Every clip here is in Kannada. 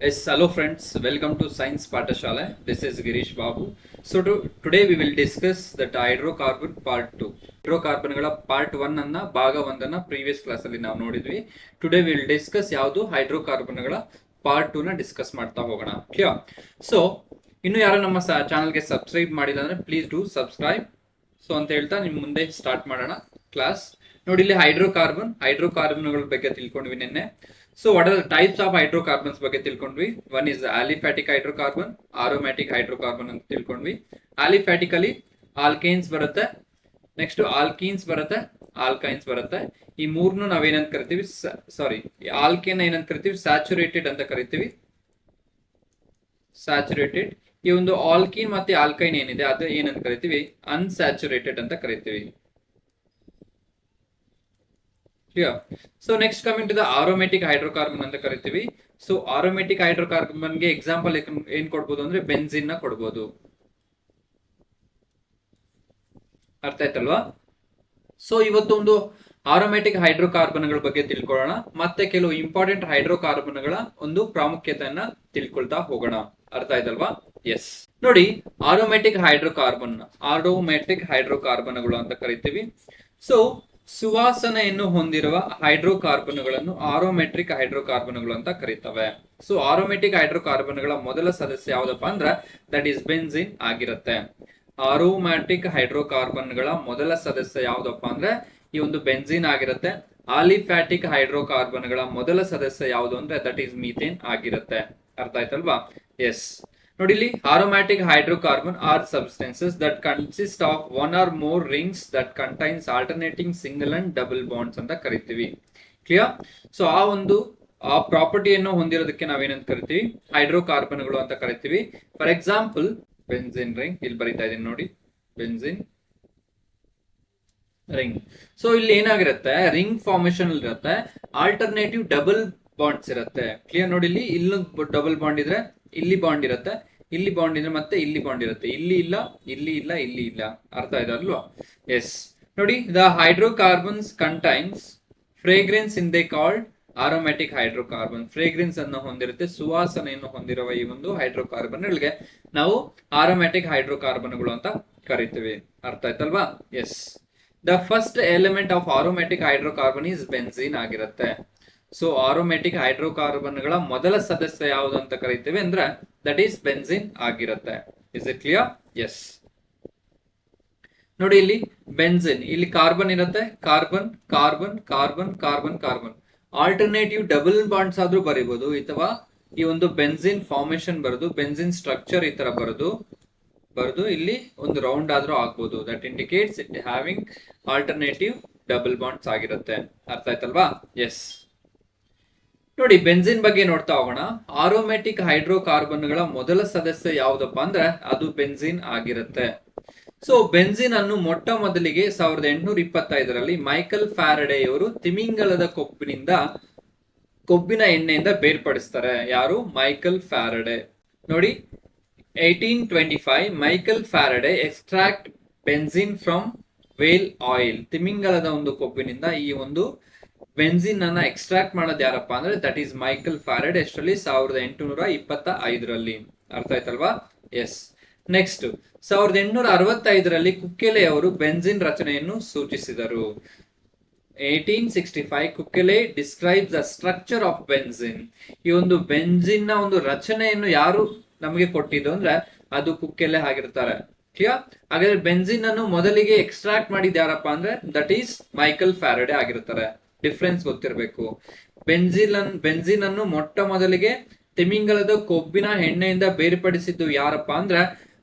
Yes, hello friends. Welcome to Science Patashala. This is Girish Babu. Today we will discuss that hydrocarbon part 2. ಹೈಡ್ರೋಕಾರ್ಬನ್ಗಳ part 1 ಅನ್ನ ಭಾಗ 1 ಅನ್ನ ಪ್ರೀವಿಯಸ್ ಕ್ಲಾಸ್ ಅಲ್ಲಿ ನಾವು ನೋಡಿದ್ವಿ. ಟುಡೇ ವಿ ವಿಲ್ ಡಿಸ್ಕಸ್ ಯಾವುದು ಹೈಡ್ರೋಕಾರ್ಬನ್ಗಳ ಪಾರ್ಟ್ 2 ನ ಡಿಸ್ಕಸ್ ಮಾಡ್ತಾ ಹೋಗೋಣ. ಕ್ಲಿಯರ್? ಸೊ ಇನ್ನು ಯಾರು ನಮ್ಮ ಚಾನಲ್ಗೆ ಸಬ್ಸ್ಕ್ರೈಬ್ ಮಾಡಿಲ್ಲ ಅಂದ್ರೆ ಪ್ಲೀಸ್ ಡೂ ಸಬ್ಸ್ಕ್ರೈಬ್. ಸೊ ಅಂತ ಹೇಳ್ತಾ ನಿಮ್ ಮುಂದೆ ಸ್ಟಾರ್ಟ್ ಮಾಡೋಣ ಕ್ಲಾಸ್. ನೋಡಿ ಇಲ್ಲಿ ಹೈಡ್ರೋಕಾರ್ಬನ್ಗಳ ಬಗ್ಗೆ ತಿಳ್ಕೊಂಡ್ವಿ ನಿನ್ನೆ. So what are the types of hydrocarbons ಬಗ್ಗೆ ತಿಳ್ಕೊಂಡ್ವಿ. One is aliphatic hydrocarbon, aromatic hydrocarbon ಅಂತ ತಿಳ್ಕೊಂಡ್ವಿ. ಆಲಿಫ್ಯಾಟಿಕ್ ಅಲ್ಲಿ ಆಲ್ಕೈನ್ಸ್ ಬರುತ್ತೆ, ನೆಕ್ಸ್ಟ್ ಆಲ್ಕೀನ್ಸ್ ಬರುತ್ತೆ, ಆಲ್ಕೈನ್ಸ್ ಬರುತ್ತೆ. ಈ ಮೂರ್ನು ನಾವೇನಂತ ಕರಿತೀವಿ, ಆಲ್ಕೇನ್ ಏನಂತ ಕರಿತೀವಿ, ಸ್ಯಾಚುರೇಟೆಡ್ ಅಂತ ಕರಿತೀವಿ. ಸ್ಯಾಚುರೇಟೆಡ್. ಈ ಒಂದು ಆಲ್ಕೀನ್ ಮತ್ತೆ ಆಲ್ಕೈನ್ ಏನಿದೆ ಅದು ಏನಂತ ಕರಿತೀವಿ, ಅನ್ಸ್ಯಾಚುರೇಟೆಡ್ ಅಂತ ಕರಿತೀವಿ. Clear? So next coming to the aromatic hydrocarbon ಅಂತ ಕರಿತೀವಿ. ಸೊ ಆರೋಮ್ಯಾಟಿಕ್ ಹೈಡ್ರೋಕಾರ್ಬನ್ ಗೆ ಎಕ್ಸಾಂಪಲ್ ಏನ್ ಕೊಡ್ಬೋದು ಅಂದ್ರೆ ಬೆನ್ಸಿನ್ ನ ಕೊಡ್ಬೋದು. ಅರ್ಥ ಆಯ್ತಲ್ವಾ? ಸೊ ಇವತ್ತು ಒಂದು ಆರೋಮ್ಯಾಟಿಕ್ ಹೈಡ್ರೋಕಾರ್ಬನ್ಗಳ ಬಗ್ಗೆ ತಿಳ್ಕೊಳ್ಳೋಣ, ಮತ್ತೆ ಕೆಲವು ಇಂಪಾರ್ಟೆಂಟ್ ಹೈಡ್ರೋಕಾರ್ಬನ್ಗಳ ಒಂದು ಪ್ರಾಮುಖ್ಯತೆಯನ್ನ ತಿಳ್ಕೊಳ್ತಾ ಹೋಗೋಣ. ಅರ್ಥ ಆಯ್ತಲ್ವಾ? ಎಸ್. ನೋಡಿ, ಆರೋಮ್ಯಾಟಿಕ್ ಹೈಡ್ರೋಕಾರ್ಬನ್ಗಳು ಅಂತ ಕರಿತೀವಿ. ಸೊ ಸುವಾಸನೆಯನ್ನು ಹೊಂದಿರುವ ಹೈಡ್ರೋಕಾರ್ಬನ್ಗಳನ್ನು ಆರೋಮೆಟ್ರಿಕ್ ಹೈಡ್ರೋಕಾರ್ಬನ್ಗಳು ಅಂತ ಕರೀತವೆ. ಸೊ ಆರೋಮೆಟಿಕ್ ಹೈಡ್ರೋಕಾರ್ಬನ್ಗಳ ಮೊದಲ ಸದಸ್ಯ ಯಾವ್ದಪ್ಪ ಅಂದ್ರೆ ದಟ್ ಈಸ್ ಬೆನ್ಸಿನ್ ಆಗಿರುತ್ತೆ. ಆರೋಮ್ಯಾಟಿಕ್ ಹೈಡ್ರೋಕಾರ್ಬನ್ಗಳ ಮೊದಲ ಸದಸ್ಯ ಯಾವ್ದಪ್ಪ ಅಂದ್ರೆ ಈ ಒಂದು ಬೆನ್ಸಿನ್ ಆಗಿರುತ್ತೆ. ಆಲಿಫ್ಯಾಟಿಕ್ ಹೈಡ್ರೋಕಾರ್ಬನ್ಗಳ ಮೊದಲ ಸದಸ್ಯ ಯಾವುದು ಅಂದ್ರೆ ದಟ್ ಈಸ್ ಮೀಥೇನ್ ಆಗಿರುತ್ತೆ. ಅರ್ಥ ಆಯ್ತಲ್ವಾ? ಎಸ್. ನೋಡಿ ಇಲ್ಲಿ aromatic hydrocarbon are substances that consist of one or more rings that contains alternating single and double bonds ಅಂತ ಕರಿತೀವಿ. ಕ್ಲಿಯರ್? ಸೊ ಆ ಪ್ರಾಪರ್ಟಿಯನ್ನು ಹೊಂದಿರೋದಕ್ಕೆ ನಾವೇನಂತ ಕರಿತೀವಿ, ಹೈಡ್ರೋಕಾರ್ಬನ್ಗಳು ಅಂತ ಕರಿತೀವಿ. ಫಾರ್ ಎಕ್ಸಾಂಪಲ್ ಬೆನ್ಸಿನ್ ರಿಂಗ್, ಇಲ್ಲಿ ಬರೀತಾ ಇದೀನಿ ನೋಡಿ, ಬೆನ್ಸಿನ್ ರಿಂಗ್. ಸೊ ಇಲ್ಲಿ ಏನಾಗಿರುತ್ತೆ, ರಿಂಗ್ ಫಾರ್ಮೇಶನ್ ಇರುತ್ತೆ, ಆಲ್ಟರ್ನೇಟಿವ್ ಡಬಲ್ ಬಾಂಡ್ಸ್ ಇರುತ್ತೆ. ಕ್ಲಿಯರ್? ನೋಡಿ ಇಲ್ಲಿ ಡಬಲ್ ಬಾಂಡ್ ಇದ್ರೆ ಇಲ್ಲಿ ಬಾಂಡ್ ಇರುತ್ತೆ, ಇಲ್ಲಿ ಬಾಂಡ್ ಇದ್ರೆ ಮತ್ತೆ ಇಲ್ಲಿ ಬಾಂಡ್ ಇರುತ್ತೆ, ಇಲ್ಲಿ ಇಲ್ಲ, ಇಲ್ಲಿ ಇಲ್ಲ, ಇಲ್ಲಿ ಇಲ್ಲ. ಅರ್ಥ ಆಯ್ತು ಅಲ್ವಾ? ಎಸ್. ನೋಡಿ, the hydrocarbons contains fragrance in they called aromatic hydrocarbon. Fragrance ಅನ್ನು ಹೊಂದಿರುತ್ತೆ, ಸುವಾಸನೆಯನ್ನು ಹೊಂದಿರುವ ಈ ಒಂದು ಹೈಡ್ರೋಕಾರ್ಬನ್ಗಳಿಗೆ ನಾವು ಆರೋಮ್ಯಾಟಿಕ್ ಹೈಡ್ರೋಕಾರ್ಬನ್ಗಳು ಅಂತ ಕರಿತೀವಿ. ಅರ್ಥ ಆಯ್ತಲ್ವಾ? Yes. The first element of aromatic hydrocarbon is benzene ಆಗಿರುತ್ತೆ. ಸೊ ಆರೋಮ್ಯಾಟಿಕ್ ಹೈಡ್ರೋಕಾರ್ಬನ್ಗಳ ಮೊದಲ ಸದಸ್ಯ ಯಾವುದು ಅಂತ ಕರಿತೀವಿ ಅಂದ್ರೆ ದಟ್ ಈಸ್ ಬೆನ್ಸಿನ್ ಆಗಿರುತ್ತೆ. Is it clear? ಎಸ್. ನೋಡಿ ಇಲ್ಲಿ ಬೆನ್ಸಿನ್, ಇಲ್ಲಿ ಕಾರ್ಬನ್ ಇರುತ್ತೆ, carbon carbon carbon carbon carbon. Alternative double bonds ಆದ್ರೂ ಬರೀಬಹುದು, ಅಥವಾ ಈ ಒಂದು ಬೆನ್ಸಿನ್ ಫಾರ್ಮೇಶನ್ ಬರೋದು, ಬೆನ್ಸಿನ್ ಸ್ಟ್ರಕ್ಚರ್ ಈ ತರ ಬರೋದು ಇಲ್ಲಿ ಒಂದು ರೌಂಡ್ ಆದ್ರೂ ಆಗ್ಬೋದು. That indicates it having alternative double bonds ಆಗಿರುತ್ತೆ. ಅರ್ಥ ಆಯ್ತಲ್ವಾ? ಎಸ್. ನೋಡಿ, ಬೆನ್ಸಿನ್ ಬಗ್ಗೆ ನೋಡ್ತಾ ಹೋಗೋಣ. ಆರೋಮ್ಯಾಟಿಕ್ ಹೈಡ್ರೋಕಾರ್ಬನ್ಗಳ ಮೊದಲ ಸದಸ್ಯ ಯಾವ್ದಪ್ಪ ಅಂದ್ರೆ ಅದು ಬೆನ್ಸಿನ್ ಆಗಿರುತ್ತೆ. ಸೊ ಬೆನ್ಸಿನ್ ಅನ್ನು ಮೊಟ್ಟ ಮೊದಲಿಗೆ 1825ರಲ್ಲಿ ಮೈಕಲ್ ಫ್ಯಾರಡೆಯವರು ತಿಮಿಂಗಲದ ಕೊಬ್ಬಿನ ಎಣ್ಣೆಯಿಂದ ಬೇರ್ಪಡಿಸ್ತಾರೆ. ಯಾರು? Michael Faraday. ನೋಡಿ, 1825 Michael Faraday extract benzene from whale oil. ತಿಮಿಂಗಲದ ಒಂದು ಕೊಬ್ಬಿನಿಂದ ಈ ಒಂದು ಬೆನ್ಸಿನ್ ಅನ್ನ ಎಕ್ಸ್ಟ್ರಾಕ್ಟ್ ಮಾಡೋದು ಯಾರಪ್ಪ ಅಂದ್ರೆ ದಟ್ ಈಸ್ ಮೈಕಲ್ ಫ್ಯಾರಡೆ. ಎಷ್ಟರಲ್ಲಿ? 1825ರಲ್ಲಿ. ಅರ್ಥ ಆಯ್ತಲ್ವಾ? ಎಸ್. ನೆಕ್ಸ್ಟ್ 1865ರಲ್ಲಿ ಕುಕ್ಕೆಲೆ ಅವರು ಬೆನ್ಸಿನ್ ರಚನೆಯನ್ನು ಸೂಚಿಸಿದರು. 1865 Kekule describes the structure of benzene. ಈ ಒಂದು ಬೆನ್ಸಿನ್ ನ ಒಂದು ರಚನೆಯನ್ನು ಯಾರು ನಮಗೆ ಕೊಟ್ಟಿದ್ದು ಅಂದ್ರೆ ಅದು ಕುಕ್ಕೆಲೆ ಆಗಿರ್ತಾರೆ. ಕ್ಲಿಯರ್? ಹಾಗಾದ್ರೆ ಬೆನ್ಸಿನ್ ಅನ್ನು ಮೊದಲಿಗೆ ಎಕ್ಸ್ಟ್ರಾಕ್ಟ್ ಮಾಡಿದ ಯಾರಪ್ಪ ಅಂದ್ರೆ ದಟ್ ಈಸ್ ಮೈಕಲ್ ಫ್ಯಾರಡೆ ಆಗಿರ್ತಾರೆ. ಡಿಫ್ರೆನ್ಸ್ ಗೊತ್ತಿರಬೇಕು. ಬೆನ್ಸಿನ್ ಅನ್ನು ಮೊಟ್ಟ ಮೊದಲಿಗೆ ತಿಮಿಂಗಲದ ಕೊಬ್ಬಿನ ಎಣ್ಣೆಯಿಂದ ಬೇರ್ಪಡಿಸಿದ್ದು ಯಾರಪ್ಪ ಅಂದ್ರೆ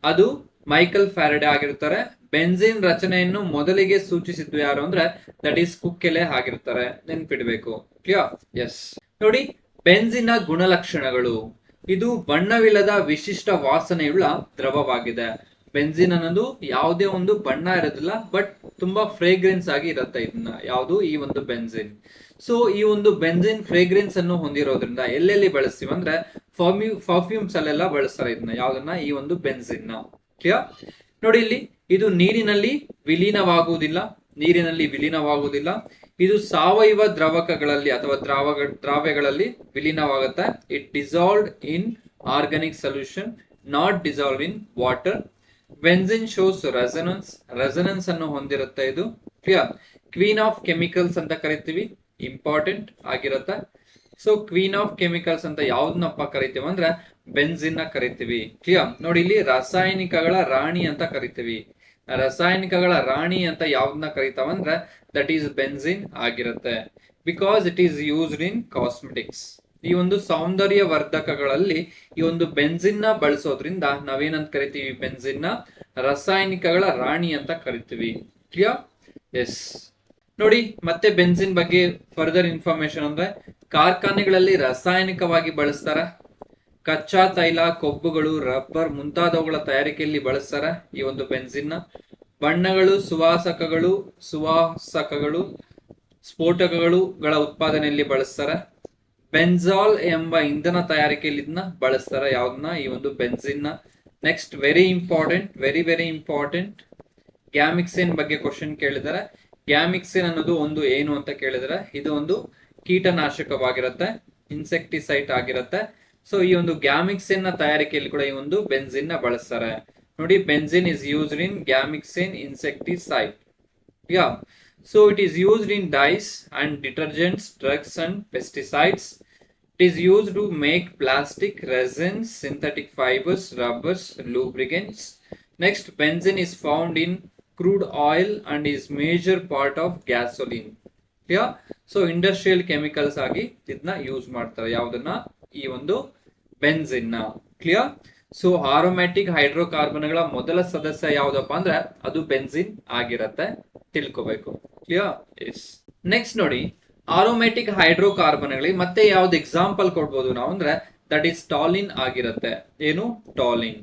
ಅದು ಮೈಕಲ್ ಫ್ಯಾರಡೆ ಆಗಿರ್ತಾರೆ. ಬೆನ್ಸಿನ್ ರಚನೆಯನ್ನು ಮೊದಲಿಗೆ ಸೂಚಿಸಿದ್ದು ಯಾರು ಅಂದ್ರೆ ದಟ್ ಈಸ್ ಕುಕ್ಕೆಲೆ ಆಗಿರ್ತಾರೆ. ನೆನ್ಪಿಡ್ಬೇಕು. ಕ್ಲಿಯರ್? ಎಸ್. ನೋಡಿ, ಬೆನ್ಸಿನ್ ನ ಗುಣಲಕ್ಷಣಗಳು. ಇದು ಬಣ್ಣವಿಲ್ಲದ ವಿಶಿಷ್ಟ ವಾಸನೆಯುಳ್ಳ ದ್ರವವಾಗಿದೆ. ಬೆನ್ಸಿನ್ ಅನ್ನೋದು ಯಾವುದೇ ಒಂದು ಬಣ್ಣ ಇರೋದಿಲ್ಲ, ಬಟ್ ತುಂಬಾ ಫ್ರೇಗ್ರೆನ್ಸ್ ಆಗಿ ಇರುತ್ತೆ. ಇದನ್ನ ಯಾವುದು? ಈ ಒಂದು ಬೆನ್ಸಿನ್. ಸೊ ಈ ಒಂದು ಬೆನ್ಸಿನ್ ಫ್ರೇಗ್ರೆನ್ಸ್ ಅನ್ನು ಹೊಂದಿರೋದ್ರಿಂದ ಎಲ್ಲೆಲ್ಲಿ ಬಳಸ್ತೀವಿ ಅಂದ್ರೆ ಪರ್ಫ್ಯೂಮ್ಸ್ ಅಲ್ಲೆಲ್ಲ ಬಳಸ್ತಾರೆ ಇದನ್ನ. ಯಾವ್ದನ್ನ? ಈ ಒಂದು ಬೆನ್ಸಿನ್ ನ. ಕ್ಲಿಯರ್? ನೋಡಿ ಇಲ್ಲಿ ಇದು ನೀರಿನಲ್ಲಿ ವಿಲೀನವಾಗುವುದಿಲ್ಲ. ಇದು ಸಾವಯವ ದ್ರಾವಕಗಳಲ್ಲಿ ಅಥವಾ ದ್ರಾವ್ಯಗಳಲ್ಲಿ ವಿಲೀನವಾಗುತ್ತೆ. It dissolved in organic solution, not dissolve in water. Benzene shows resonance ಅನ್ನು ಹೊಂದಿರುತ್ತೆ ಇದು. ಕ್ಲಿಯರ್. ಕ್ವೀನ್ ಆಫ್ ಕೆಮಿಕಲ್ಸ್ ಅಂತ ಕರಿತೀವಿ, ಇಂಪಾರ್ಟೆಂಟ್ ಆಗಿರುತ್ತೆ. ಸೊ ಕ್ವೀನ್ ಆಫ್ ಕೆಮಿಕಲ್ಸ್ ಅಂತ ಯಾವ್ದನ್ನಪ್ಪ ಕರಿತೀವಿ ಅಂದ್ರೆ ಬೆನ್ಸಿನ್ ನ ಕರಿತೀವಿ. ಕ್ಲಿಯರ್. ನೋಡಿ ಇಲ್ಲಿ ರಾಸಾಯನಿಕಗಳ ರಾಣಿ ಅಂತ ಕರಿತೀವಿ. ರಾಸಾಯನಿಕಗಳ ರಾಣಿ ಅಂತ ಯಾವ್ದನ್ನ ಕರಿತಾವಂದ್ರೆ ದಟ್ ಈಸ್ ಬೆನ್ಸಿನ್ ಆಗಿರುತ್ತೆ. Because it is used in cosmetics. ಈ ಒಂದು ಸೌಂದರ್ಯ ವರ್ಧಕಗಳಲ್ಲಿ ಈ ಒಂದು ಬೆನ್ಸಿನ್ ನ ಬಳಸೋದ್ರಿಂದ ನಾವೇನಂತ ಕರಿತೀವಿ, ಬೆನ್ಸಿನ್ ನ ರಾಸಾಯನಿಕಗಳ ರಾಣಿ ಅಂತ ಕರಿತೀವಿ. ಕ್ಲಿಯರ್. ಎಸ್. ನೋಡಿ ಮತ್ತೆ ಬೆನ್ಸಿನ್ ಬಗ್ಗೆ ಫರ್ದರ್ ಇನ್ಫಾರ್ಮೇಶನ್ ಅಂದ್ರೆ ಕಾರ್ಖಾನೆಗಳಲ್ಲಿ ರಾಸಾಯನಿಕವಾಗಿ ಬಳಸ್ತಾರ. ಕಚ್ಚಾ ತೈಲ, ಕೊಬ್ಬುಗಳು, ರಬ್ಬರ್ ಮುಂತಾದವುಗಳ ತಯಾರಿಕೆಯಲ್ಲಿ ಬಳಸ್ತಾರ ಈ ಒಂದು ಬೆನ್ಸಿನ್ ನ. ಬಣ್ಣಗಳು, ಸುವಾಸಕಗಳು, ಸ್ಫೋಟಕಗಳುಗಳ ಉತ್ಪಾದನೆಯಲ್ಲಿ ಬಳಸ್ತಾರ. ಬೆನ್ಸಾಲ್ ಎಂಬ ಇಂಧನ ತಯಾರಿಕೆಯಲ್ಲಿ ಇದನ್ನ ಬಳಸ್ತಾರ. ಯಾವ್ದನ್ನ? ಈ ಒಂದು ಬೆನ್ಸಿನ್ ನ. ನೆಕ್ಸ್ಟ್ ವೆರಿ ಇಂಪಾರ್ಟೆಂಟ್ ಗ್ಯಾಮಿಕ್ಸೇನ್ ಬಗ್ಗೆ ಕ್ವಶನ್ ಕೇಳಿದಾರೆ. ಗ್ಯಾಮಿಕ್ಸೇನ್ ಅನ್ನೋದು ಒಂದು ಏನು ಅಂತ ಕೇಳಿದಾರೆ. ಇದು ಒಂದು ಕೀಟನಾಶಕವಾಗಿರುತ್ತೆ, ಇನ್ಸೆಕ್ಟಿಸೈಡ್ ಆಗಿರುತ್ತೆ. ಸೊ ಈ ಒಂದು ಗ್ಯಾಮಿಕ್ಸೇನ್ ನ ತಯಾರಿಕೆಯಲ್ಲಿ ಕೂಡ ಈ ಒಂದು ಬೆನ್ಸಿನ್ ನ ಬಳಸ್ತಾರೆ. ನೋಡಿ, benzene is used in gammexane insecticide. Yeah. So it is used in dyes and detergents, drugs and pesticides. It is used to make plastic, resins, synthetic fibers, rubbers, lubricants. Next, benzene is found in crude oil and is major part of gasoline. Yeah. So industrial chemicals ಆಗಿ ಇದನ್ನ ಯೂಸ್ ಮಾಡ್ತಾರೆ. ಯಾವುದನ್ನ? ಈ ಒಂದು ಬೆನ್ಸಿನ್ ನ. ಕ್ಲಿಯರ್. ಸೊ ಆರೋಮ್ಯಾಟಿಕ್ ಹೈಡ್ರೋಕಾರ್ಬನ್ಗಳ ಮೊದಲ ಸದಸ್ಯ ಯಾವ್ದಪ್ಪ ಅಂದ್ರೆ ಅದು ಬೆನ್ಸಿನ್ ಆಗಿರತ್ತೆ, ತಿಳ್ಕೋಬೇಕು. ಕ್ಲಿಯರ್. ಎಸ್. ನೆಕ್ಸ್ಟ್ ನೋಡಿ, ಆರೋಮ್ಯಾಟಿಕ್ ಹೈಡ್ರೋಕಾರ್ಬನ್ಗಳಿಗೆ ಮತ್ತೆ ಯಾವ್ದು ಎಕ್ಸಾಂಪಲ್ ಕೊಡ್ಬೋದು ನಾವು ಅಂದ್ರೆ ದಟ್ ಈಸ್ ಟಾಲಿನ್ ಆಗಿರುತ್ತೆ. ಏನು? ಟಾಲಿನ್.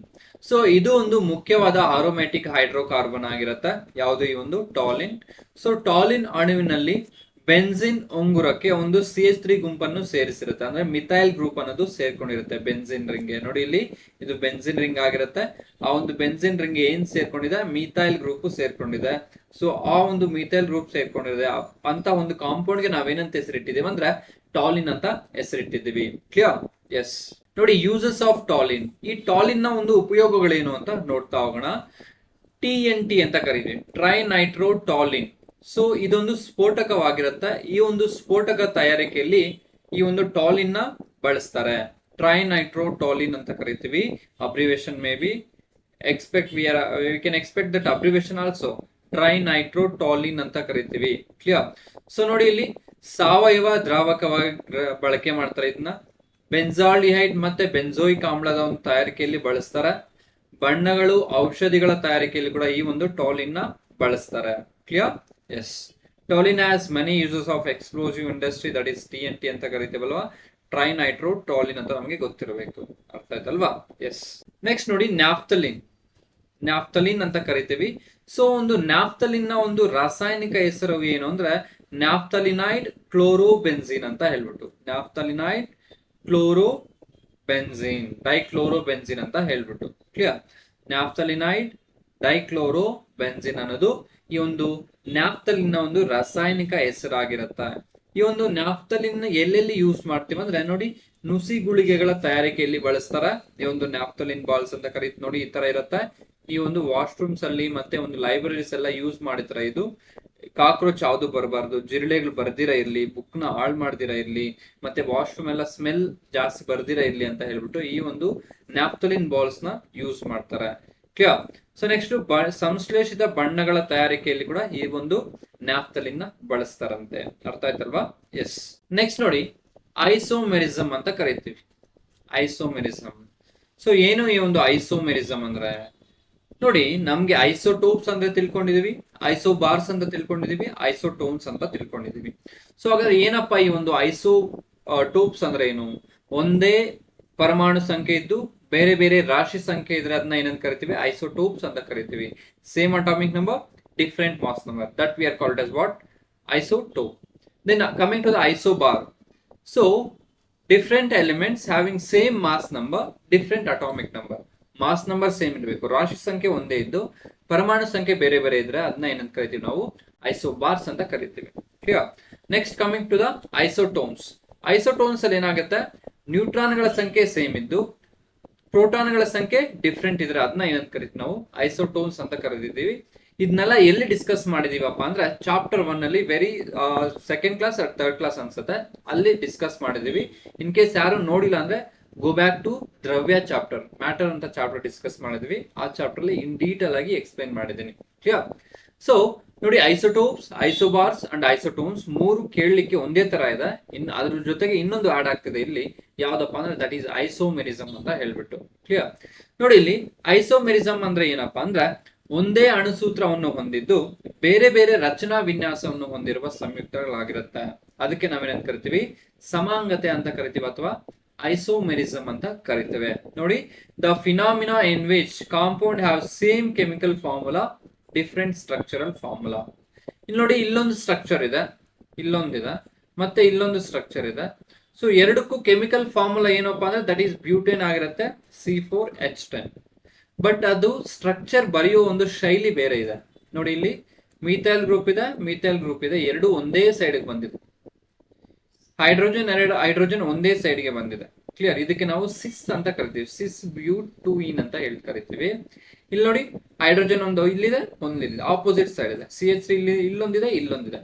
ಸೊ ಇದು ಒಂದು ಮುಖ್ಯವಾದ ಆರೋಮ್ಯಾಟಿಕ್ ಹೈಡ್ರೋಕಾರ್ಬನ್ ಆಗಿರುತ್ತೆ. ಯಾವುದು? ಈ ಒಂದು ಟಾಲಿನ್. ಸೊ ಟಾಲಿನ್ ಅಣುವಿನಲ್ಲಿ ಬೆನ್ಸಿನ್ ಉಂಗುರಕ್ಕೆ ಒಂದು CH3 ಗುಂಪನ್ನು ಸೇರಿಸಿರುತ್ತೆ. ಅಂದ್ರೆ ಮಿಥೈಲ್ ಗ್ರೂಪ್ ಅನ್ನೋದು ಸೇರ್ಕೊಂಡಿರುತ್ತೆ ಬೆನ್ಸಿನ್ ರಿಂಗ್ ಗೆ. ನೋಡಿ ಇಲ್ಲಿ ಇದು ಬೆನ್ಸಿನ್ ರಿಂಗ್ ಆಗಿರುತ್ತೆ. ಆ ಒಂದು ಬೆನ್ಸಿನ್ ರಿಂಗ್ ಏನ್ ಸೇರ್ಕೊಂಡಿದೆ? ಮಿಥೈಲ್ ಗ್ರೂಪ್ ಸೇರ್ಕೊಂಡಿದೆ. ಸೊ ಆ ಒಂದು ಮಿಥೈಲ್ ಗ್ರೂಪ್ ಸೇರ್ಕೊಂಡಿದೆ ಅಂತ ಒಂದು ಕಾಂಪೌಂಡ್ ಗೆ ನಾವೇನಂತ ಹೆಸರಿಟ್ಟಿದ್ದೀವಿ ಅಂದ್ರೆ ಟಾಲಿನ್ ಅಂತ ಹೆಸರಿಟ್ಟಿದ್ದೀವಿ. ಕ್ಲಿಯರ್. ಎಸ್. ನೋಡಿ, ಯೂಸಸ್ ಆಫ್ ಟಾಲಿನ್. ಈ ಟಾಲಿನ್ ನ ಒಂದು ಉಪಯೋಗಗಳೇನು ಅಂತ ನೋಡ್ತಾ ಹೋಗೋಣ. TNT ಅಂತ ಕರೀತೀವಿ, ಟ್ರೈ ನೈಟ್ರೋ ಟಾಲಿನ್. ಸೊ ಇದೊಂದು ಸ್ಫೋಟಕವಾಗಿರುತ್ತೆ. ಈ ಒಂದು ಸ್ಫೋಟಕ ತಯಾರಿಕೆಯಲ್ಲಿ ಈ ಒಂದು ಟಾಲಿನ್ ನ ಬಳಸ್ತಾರೆ. ಟ್ರೈ ನೈಟ್ರೋ ಟಾಲಿನ್ ಅಂತ ಕರಿತೀವಿ. Abbreviation may be we can expect that abbreviation also. Try Nitro toluene ಅಂತ ಕರಿತೀವಿ. ಕ್ಲಿಯರ್. ಸೊ ನೋಡಿ, ಇಲ್ಲಿ ಸಾವಯವ ದ್ರಾವಕವಾಗಿ ಬಳಕೆ ಮಾಡ್ತಾರೆ ಇದನ್ನ. ಬೆನ್ಸಾಲ್ಡಿಹೈಡ್ ಮತ್ತೆ ಬೆನ್ಸೋಯಿಕ್ ಆಮ್ಲದ ಒಂದು ತಯಾರಿಕೆಯಲ್ಲಿ ಬಳಸ್ತಾರೆ. ಬಣ್ಣಗಳು, ಔಷಧಿಗಳ ತಯಾರಿಕೆಯಲ್ಲಿ ಕೂಡ ಈ ಒಂದು ಟಾಲಿನ್ ನ ಬಳಸ್ತಾರೆ. Clear. Yes. Toluene has many uses of explosive industry, that is TNT ಅಂತ ಕರಿತೀವಲ್ವಾ. ಟ್ರೈ ನೈಟ್ರೋ ಟಾಲಿನ್ ಅಂತ ನಮಗೆ ಗೊತ್ತಿರಬೇಕು. ಅರ್ಥ ಆಯ್ತಲ್ವಾ? ಎಸ್. ನೆಕ್ಸ್ಟ್ ನೋಡಿ, ನ್ಯಾಫ್ತಲಿನ್ ಅಂತ ಕರಿತೀವಿ. ಸೊ ಒಂದು ನ್ಯಾಫ್ತಲಿನ್ ನ ಒಂದು ರಾಸಾಯನಿಕ ಹೆಸರು ಏನು ಅಂದ್ರೆ ನ್ಯಾಫ್ತಲಿನೈಡ್ ಕ್ಲೋರೋಬೆನ್ಸಿನ್ ಅಂತ ಹೇಳ್ಬಿಟ್ಟು. ನ್ಯಾಫ್ತಲಿನೈಡ್ ಕ್ಲೋರೋಬೆನ್ಸಿನ್, ಡೈಕ್ಲೋರೋಬೆನ್ಸಿನ್ ಅಂತ ಹೇಳ್ಬಿಟ್ಟು. ಕ್ಲಿಯರ್. ನ್ಯಾಫ್ತಲಿನೈಡ್ ಡೈಕ್ಲೋರೋಬೆನ್ಸಿನ್ ಅನ್ನೋದು ಈ ಒಂದು ನ್ಯಾಫ್ತಲಿನ್ ನ ಒಂದು ರಾಸಾಯನಿಕ ಹೆಸರಾಗಿರುತ್ತೆ. ಈ ಒಂದು ನ್ಯಾಫ್ತಲಿನ್ ಎಲ್ಲೆಲ್ಲಿ ಯೂಸ್ ಮಾಡ್ತೀವಿ ಅಂದ್ರೆ ನೋಡಿ, ನುಸಿ ಗುಳಿಗೆಗಳ ತಯಾರಿಕೆಯಲ್ಲಿ ಬಳಸ್ತಾರ. ಈ ಒಂದು ನ್ಯಾಫ್ತಲಿನ್ ಬಾಲ್ಸ್ ಅಂತ ಕರೀತಿ. ನೋಡಿ, ಈ ತರ ಇರುತ್ತೆ. ಈ ಒಂದು ವಾಶ್ರೂಮ್ಸ್ ಅಲ್ಲಿ ಮತ್ತೆ ಒಂದು ಲೈಬ್ರರೀಸ್ ಎಲ್ಲ ಯೂಸ್ ಮಾಡಿರ್ತಾರೆ. ಇದು ಕಾಕ್ರೋಚ್ ಯಾವ್ದು ಬರಬಾರ್ದು, ಜಿರಳೆಗಳು ಬರ್ದಿರ ಇರ್ಲಿ, ಬುಕ್ ನ ಹಾಳು ಮಾಡ್ದಿರ ಇರ್ಲಿ, ಮತ್ತೆ ವಾಶ್ರೂಮ್ ಎಲ್ಲ ಸ್ಮೆಲ್ ಜಾಸ್ತಿ ಬರ್ದಿರ ಇರ್ಲಿ ಅಂತ ಹೇಳ್ಬಿಟ್ಟು ಈ ಒಂದು ನ್ಯಾಫ್ತಲಿನ್ ಬಾಲ್ಸ್ ನ ಯೂಸ್ ಮಾಡ್ತಾರೆ. ಕ್ಲಿಯರ್. ಸೊ ನೆಕ್ಸ್ಟ್, ಸಂಶ್ಲೇಷಿತ ಬಣ್ಣಗಳ ತಯಾರಿಕೆಯಲ್ಲಿ ಕೂಡ ಈ ಒಂದು ನ್ಯಾಫ್ತಲಿನ್ ನ ಬಳಸ್ತಾರಂತೆ. ಅರ್ಥ ಆಯ್ತಲ್ವಾ? ಎಸ್. ನೆಕ್ಸ್ಟ್ ನೋಡಿ, ಐಸೋಮೆರಿಸಮ್ ಅಂತ ಕರಿತೀವಿ. ಐಸೋಮೆರಿಸಮ್. ಸೊ ಏನು ಈ ಒಂದು ಐಸೋಮೆರಿಸಮ್ ಅಂದ್ರೆ ನೋಡಿ, ನಮ್ಗೆ ಐಸೋಟೋಪ್ಸ್ ಅಂತ ತಿಳ್ಕೊಂಡಿದೀವಿ, ಐಸೋಬಾರ್ಸ್ ಅಂತ ತಿಳ್ಕೊಂಡಿದೀವಿ, ಐಸೋಟೋನ್ಸ್ ಅಂತ ತಿಳ್ಕೊಂಡಿದೀವಿ. ಸೊ ಹಾಗಾದ್ರೆ ಏನಪ್ಪಾ ಈ ಒಂದು ಐಸೋಟೋಪ್ಸ್ ಅಂದ್ರೆ ಏನು? ಒಂದೇ ಪರಮಾಣು ಸಂಖ್ಯೆ ಇದ್ದು ಬೇರೆ ಬೇರೆ ರಾಶಿ ಸಂಖ್ಯೆ ಇದ್ರೆ ಅದನ್ನ ಏನಂತ ಕರಿತೀವಿ? ಐಸೋಟೋಪ್ಸ್ ಅಂತ ಕರಿತೀವಿ. Same atomic number, different mass number, that we are called as what? Isotope. Then coming to the isobar. So different elements having same mass number, different atomic number. Mass number same ಇರಬೇಕು, ರಾಶಿ ಸಂಖ್ಯೆ ಒಂದೇ ಇದ್ದು ಪರಮಾಣು ಸಂಖ್ಯೆ ಬೇರೆ ಬೇರೆ ಇದ್ರೆ ಅದನ್ನ ಏನಂತ ಕರಿತೀವಿ ನಾವು? ಐಸೋಬಾರ್ಸ್ ಅಂತ ಕರಿತೀವಿ. Clear. Next coming to the isotones. Isotones ಅಲ್ಲಿ ಏನಾಗುತ್ತೆ, ನ್ಯೂಟ್ರಾನ್ಗಳ ಸಂಖ್ಯೆ ಸೇಮ್ ಇದ್ದು ಪ್ರೋಟಾನ್ಗಳ ಸಂಖ್ಯೆ ಡಿಫ್ರೆಂಟ್ ಇದ್ರೆ ಅದನ್ನ ಏನಂತ ಕರಿತೀವಿ ನಾವು ಐಸೋಟೋನ್ಸ್ ಅಂತ ಕರೆದಿದ್ದೀವಿ. ಇದನ್ನೆಲ್ಲ ಎಲ್ಲಿ ಡಿಸ್ಕಸ್ ಮಾಡಿದೀವಪ್ಪ ಅಂದ್ರೆ ಚಾಪ್ಟರ್ 1 ಅಲ್ಲಿ very second class or third class ಅನ್ಸುತ್ತೆ, ಅಲ್ಲಿ ಡಿಸ್ಕಸ್ ಮಾಡಿದೀವಿ. ಇನ್ ಕೇಸ್ ಯಾರು ನೋಡಿಲ್ಲ ಅಂದ್ರೆ ಗೋ ಬ್ಯಾಕ್ ಟು ದ್ರವ್ಯ ಚಾಪ್ಟರ್, ಮ್ಯಾಟರ್ ಅಂತ ಚಾಪ್ಟರ್ ಡಿಸ್ಕಸ್ ಮಾಡಿದ್ವಿ. ಆ ಚಾಪ್ಟರ್ ಅಲ್ಲಿ ಇನ್ ಡೀಟೇಲ್ ಆಗಿ ಎಕ್ಸ್ಪ್ಲೈನ್ ಮಾಡಿದ್ದೀನಿ. ಕ್ಲಿಯರ್. ಸೊ ನೋಡಿ, ಐಸೋಟೋಪ್ಸ್, ಐಸೋಬಾರ್ಸ್ ಅಂಡ್ ಐಸೋಟೋನ್ಸ್ ಮೂರು ಕೇಳಲಿಕ್ಕೆ ಒಂದೇ ತರ ಇದೆ. ಅದ್ರ ಜೊತೆಗೆ ಇನ್ನೊಂದು ಆಡ್ ಆಗ್ತಿದೆ ಇಲ್ಲಿ, ಯಾವ್ದಪ್ಪ ಅಂದ್ರೆ ದಟ್ ಈಸ್ ಐಸೋಮೆರಿಸಮ್ ಅಂತ ಹೇಳ್ಬಿಟ್ಟು. ಕ್ಲಿಯರ್. ನೋಡಿ, ಇಲ್ಲಿ ಐಸೋಮೆರಿಸಮ್ ಅಂದ್ರೆ ಏನಪ್ಪಾ ಅಂದ್ರೆ ಒಂದೇ ಅಣುಸೂತ್ರವನ್ನು ಹೊಂದಿದ್ದು ಬೇರೆ ಬೇರೆ ರಚನಾ ವಿನ್ಯಾಸವನ್ನು ಹೊಂದಿರುವ ಸಂಯುಕ್ತಗಳಾಗಿರುತ್ತೆ. ಅದಕ್ಕೆ ನಾವೇನಂತ ಕರಿತೀವಿ, ಸಮಾಂಗತೆ ಅಂತ ಕರಿತೀವಿ ಅಥವಾ ಐಸೋಮೆರಿಸಮ್ ಅಂತ ಕರಿತೇವೆ. ನೋಡಿ, the phenomena in which compound have same chemical formula different structural formula. ಇಲ್ಲಿ ನೋಡಿ, ಇಲ್ಲೊಂದು ಸ್ಟ್ರಕ್ಚರ್ ಇದೆ, ಇಲ್ಲೊಂದಿದೆ, ಮತ್ತೆ ಇಲ್ಲೊಂದು ಸ್ಟ್ರಕ್ಚರ್ ಇದೆ. ಸೊ ಎರಡಕ್ಕೂ ಕೆಮಿಕಲ್ ಫಾರ್ಮುಲಾ ಏನಪ್ಪಾ ಅಂದ್ರೆ ದಟ್ ಈಸ್ ಬ್ಯೂಟೇನ್ ಆಗಿರುತ್ತೆ, C4H10. ಬಟ್ ಅದು ಸ್ಟ್ರಕ್ಚರ್ ಬರೆಯೋ ಒಂದು ಶೈಲಿ ಬೇರೆ ಇದೆ. ನೋಡಿ, ಇಲ್ಲಿ ಮೀಥೈಲ್ ಗ್ರೂಪ್ ಇದೆ, ಮೀಥೈಲ್ ಗ್ರೂಪ್ ಇದೆ, ಎರಡು ಒಂದೇ ಸೈಡ್ ಬಂದಿದೆ. ಹೈಡ್ರೋಜನ್, ಎರಡು ಹೈಡ್ರೋಜನ್ ಒಂದೇ ಸೈಡ್ ಗೆ ಬಂದಿದೆ. ಕ್ಲಿಯರ್. ಇದಕ್ಕೆ ನಾವು ಸಿಸ್ ಅಂತ ಕರಿತೀವಿ, ಸಿಸ್ ಬ್ಯೂಟೂಯಿನ್ ಅಂತ ಹೇಳಿ ಕರಿತೀವಿ. ಇಲ್ಲಿ ನೋಡಿ, ಹೈಡ್ರೋಜನ್ ಒಂದು ಇಲ್ಲಿದೆ, ಒಂದಿದೆ, ಆಪೋಸಿಟ್ ಸೈಡ್ ಇದೆ. CH3 ಇಲ್ಲಿ ಇಲ್ಲೊಂದಿದೆ, ಇಲ್ಲೊಂದಿದೆ.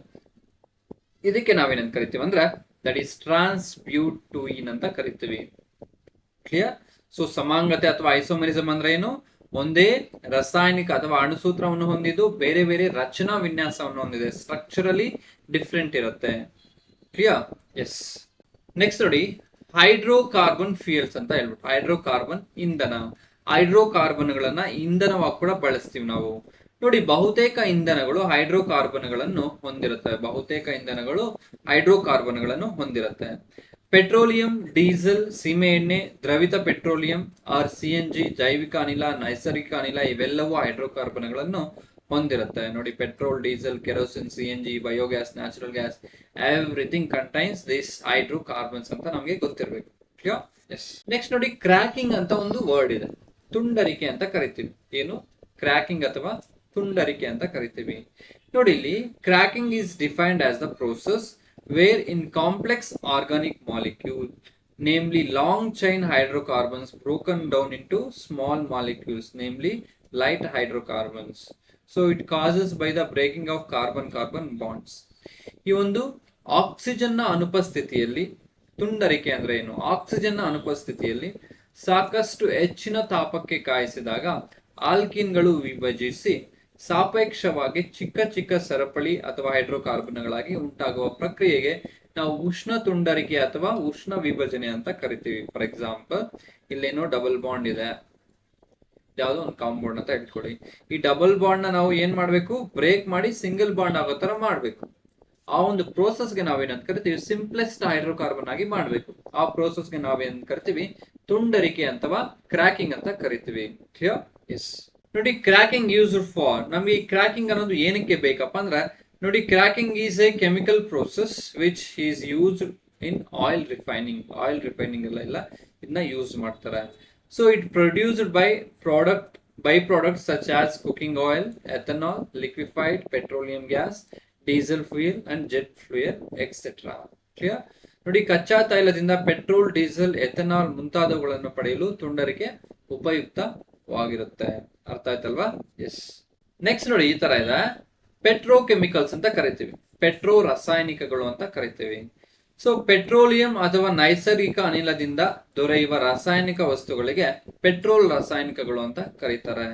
ಇದಕ್ಕೆ ನಾವೇನಂತ ಕರಿತೀವಿ ಅಂದ್ರೆ ದಟ್ ಈಸ್ ಟ್ರಾನ್ಸ್ಬ್ಯೂಟೂಯಿನ್ ಅಂತ ಕರಿತೀವಿ. ಕ್ಲಿಯರ್. ಸೊ ಸಮಾಂಗತೆ ಅಥವಾ ಐಸೋಮೆರಿಸಮ್ ಅಂದ್ರೆ ಏನು, ಒಂದೇ ರಾಸಾಯನಿಕ ಅಥವಾ ಅಣುಸೂತ್ರವನ್ನು ಹೊಂದಿದ್ದು ಬೇರೆ ಬೇರೆ ರಚನಾ ವಿನ್ಯಾಸವನ್ನು ಹೊಂದಿದೆ, ಸ್ಟ್ರಕ್ಚರಲಿ ಡಿಫ್ರೆಂಟ್ ಇರುತ್ತೆ. ಕ್ಲಿಯರ್. ಎಸ್. ನೆಕ್ಸ್ಟ್ ನೋಡಿ, ಹೈಡ್ರೋಕಾರ್ಬನ್ ಫ್ಯೂಯಲ್ಸ್ ಅಂತ ಹೇಳ್ಬಿಟ್ಟು, ಹೈಡ್ರೋಕಾರ್ಬನ್ ಇಂಧನ. ಹೈಡ್ರೋಕಾರ್ಬನ್ಗಳನ್ನ ಇಂಧನವಾಗಿ ಕೂಡ ಬಳಸ್ತೀವಿ ನಾವು. ನೋಡಿ, ಬಹುತೇಕ ಇಂಧನಗಳು ಹೈಡ್ರೋಕಾರ್ಬನ್ಗಳನ್ನು ಹೊಂದಿರುತ್ತೆ, ಬಹುತೇಕ ಇಂಧನಗಳು ಹೈಡ್ರೋಕಾರ್ಬನ್ಗಳನ್ನು ಹೊಂದಿರುತ್ತೆ. ಪೆಟ್ರೋಲಿಯಂ, ಡೀಸೆಲ್, ಸೀಮೆ ಎಣ್ಣೆ, ದ್ರವಿತ ಪೆಟ್ರೋಲಿಯಂ ಆರ್ CNG, ಜೈವಿಕ ಅನಿಲ, ನೈಸರ್ಗಿಕ ಅನಿಲ ಇವೆಲ್ಲವೂ ಹೈಡ್ರೋಕಾರ್ಬನ್ಗಳನ್ನು ಹೊಂದಿರುತ್ತೆ. ನೋಡಿ, petrol, diesel, kerosene, CNG, biogas, natural gas, everything contains this hydrocarbons ಅಂತ ನಮಗೆ ಗೊತ್ತಿರಬೇಕು. ಕ್ಲಿಯರ್. ಎಸ್. ನೆಕ್ಸ್ಟ್ ನೋಡಿ, ಕ್ರ್ಯಾಕಿಂಗ್ ಅಂತ ಒಂದು ವರ್ಡ್ ಇದೆ, ತುಂಡರಿಕೆ ಅಂತ ಕರಿತೀವಿ. ಏನು, ಕ್ರ್ಯಾಕಿಂಗ್ ಅಥವಾ ತುಂಡರಿಕೆ ಅಂತ ಕರಿತೀವಿ. ನೋಡಿ, ಇಲ್ಲಿ cracking is defined as the process where in complex organic molecule, namely long chain hydrocarbons, broken down into small molecules, namely light hydrocarbons. So it causes by the breaking of carbon-carbon bonds. ಈ ಒಂದು ಆಕ್ಸಿಜನ್ ನ ಅನುಪಸ್ಥಿತಿಯಲ್ಲಿ, ತುಂಡರಿಕೆ ಅಂದ್ರೆ ಏನು, ಆಕ್ಸಿಜನ್ ನ ಅನುಪಸ್ಥಿತಿಯಲ್ಲಿ ಸಾಕಷ್ಟು ಹೆಚ್ಚಿನ ತಾಪಕ್ಕೆ ಕಾಯಿಸಿದಾಗ ಆಲ್ಕಿನ್ಗಳು ವಿಭಜಿಸಿ ಸಾಪೇಕ್ಷವಾಗಿ ಚಿಕ್ಕ ಚಿಕ್ಕ ಸರಪಳಿ ಅಥವಾ ಹೈಡ್ರೋಕಾರ್ಬನ್ಗಳಾಗಿ ಉಂಟಾಗುವ ಪ್ರಕ್ರಿಯೆಗೆ ನಾವು ಉಷ್ಣ ತುಂಡರಿಕೆ ಅಥವಾ ಉಷ್ಣ ವಿಭಜನೆ ಅಂತ ಕರಿತೀವಿ. ಫಾರ್ ಎಕ್ಸಾಂಪಲ್, ಇಲ್ಲೇನೋ ಡಬಲ್ ಬಾಂಡ್ ಇದೆ, ಯಾವ್ದೋ ಒಂದು ಕಾಂಪೌಂಡ್ ಅಂತ ಇಟ್ಕೊಳ್ಳಿ. ಈ ಡಬಲ್ ಬಾಂಡ್ ನ ನಾವು ಏನ್ ಮಾಡ್ಬೇಕು, ಬ್ರೇಕ್ ಮಾಡಿ ಸಿಂಗಲ್ ಬಾಂಡ್ ಆಗೋ ತರ ಮಾಡ್ಬೇಕು. ಆ ಒಂದು ಪ್ರೋಸೆಸ್ಗೆ ನಾವೇನಂತ ಕರಿತೀವಿ, ಸಿಂಪ್ಲೆಸ್ಟ್ ಹೈಡ್ರೋಕಾರ್ಬನ್ ಆಗಿ ಮಾಡ್ಬೇಕು. ಆ ಪ್ರೋಸೆಸ್ಗೆ ನಾವೇನ್ ಕರಿತೀವಿ, ತುಂಡರಿಕೆ ಅಥವಾ ಕ್ರ್ಯಾಕಿಂಗ್ ಅಂತ ಕರಿತೀವಿ. ಕ್ಲಿಯರ್. ಎಸ್. ನೋಡಿ, ಕ್ರ್ಯಾಕಿಂಗ್ ಯೂಸ್ಡ್ ಫಾರ್, ನಮಗೆ ಈ ಕ್ರ್ಯಾಕಿಂಗ್ ಅನ್ನೋದು ಏನಕ್ಕೆ ಬೇಕಪ್ಪ ಅಂದ್ರೆ, ನೋಡಿ, cracking is A chemical process which is used in oil refining. Oil refining ಎಲ್ಲ ಇದನ್ನ ಯೂಸ್ ಮಾಡ್ತಾರೆ. So it produced by products such as cooking oil, ethanol, liquefied petroleum gas, diesel fuel and jet fuel etcetera. Clear. ನೋಡಿ, ಕಚ್ಚಾ ತೈಲದಿಂದ ಪೆಟ್ರೋಲ್, ಡೀಸೆಲ್, ಎಥನಾಲ್ ಮುಂತಾದವುಗಳನ್ನು ಪಡೆಯಲು ತುಂಡರಿಕೆ ಉಪಯುಕ್ತವಾಗಿರುತ್ತೆ. ಅರ್ಥ ಆಯ್ತಲ್ವಾ. ಎಸ್. ನೆಕ್ಸ್ಟ್ ನೋಡಿ, ಈ ತರ ಇದೆ, ಪೆಟ್ರೋಕೆಮಿಕಲ್ಸ್ ಅಂತ ಕರಿತೀವಿ, ಪೆಟ್ರೋ ರಾಸಾಯನಿಕಗಳು ಅಂತ ಕರಿತೀವಿ. ಸೊ ಪೆಟ್ರೋಲಿಯಂ ಅಥವಾ ನೈಸರ್ಗಿಕ ಅನಿಲದಿಂದ ದೊರೆಯುವ ರಾಸಾಯನಿಕ ವಸ್ತುಗಳಿಗೆ ಪೆಟ್ರೋಲ್ ರಾಸಾಯನಿಕಗಳು ಅಂತ ಕರೀತಾರೆ.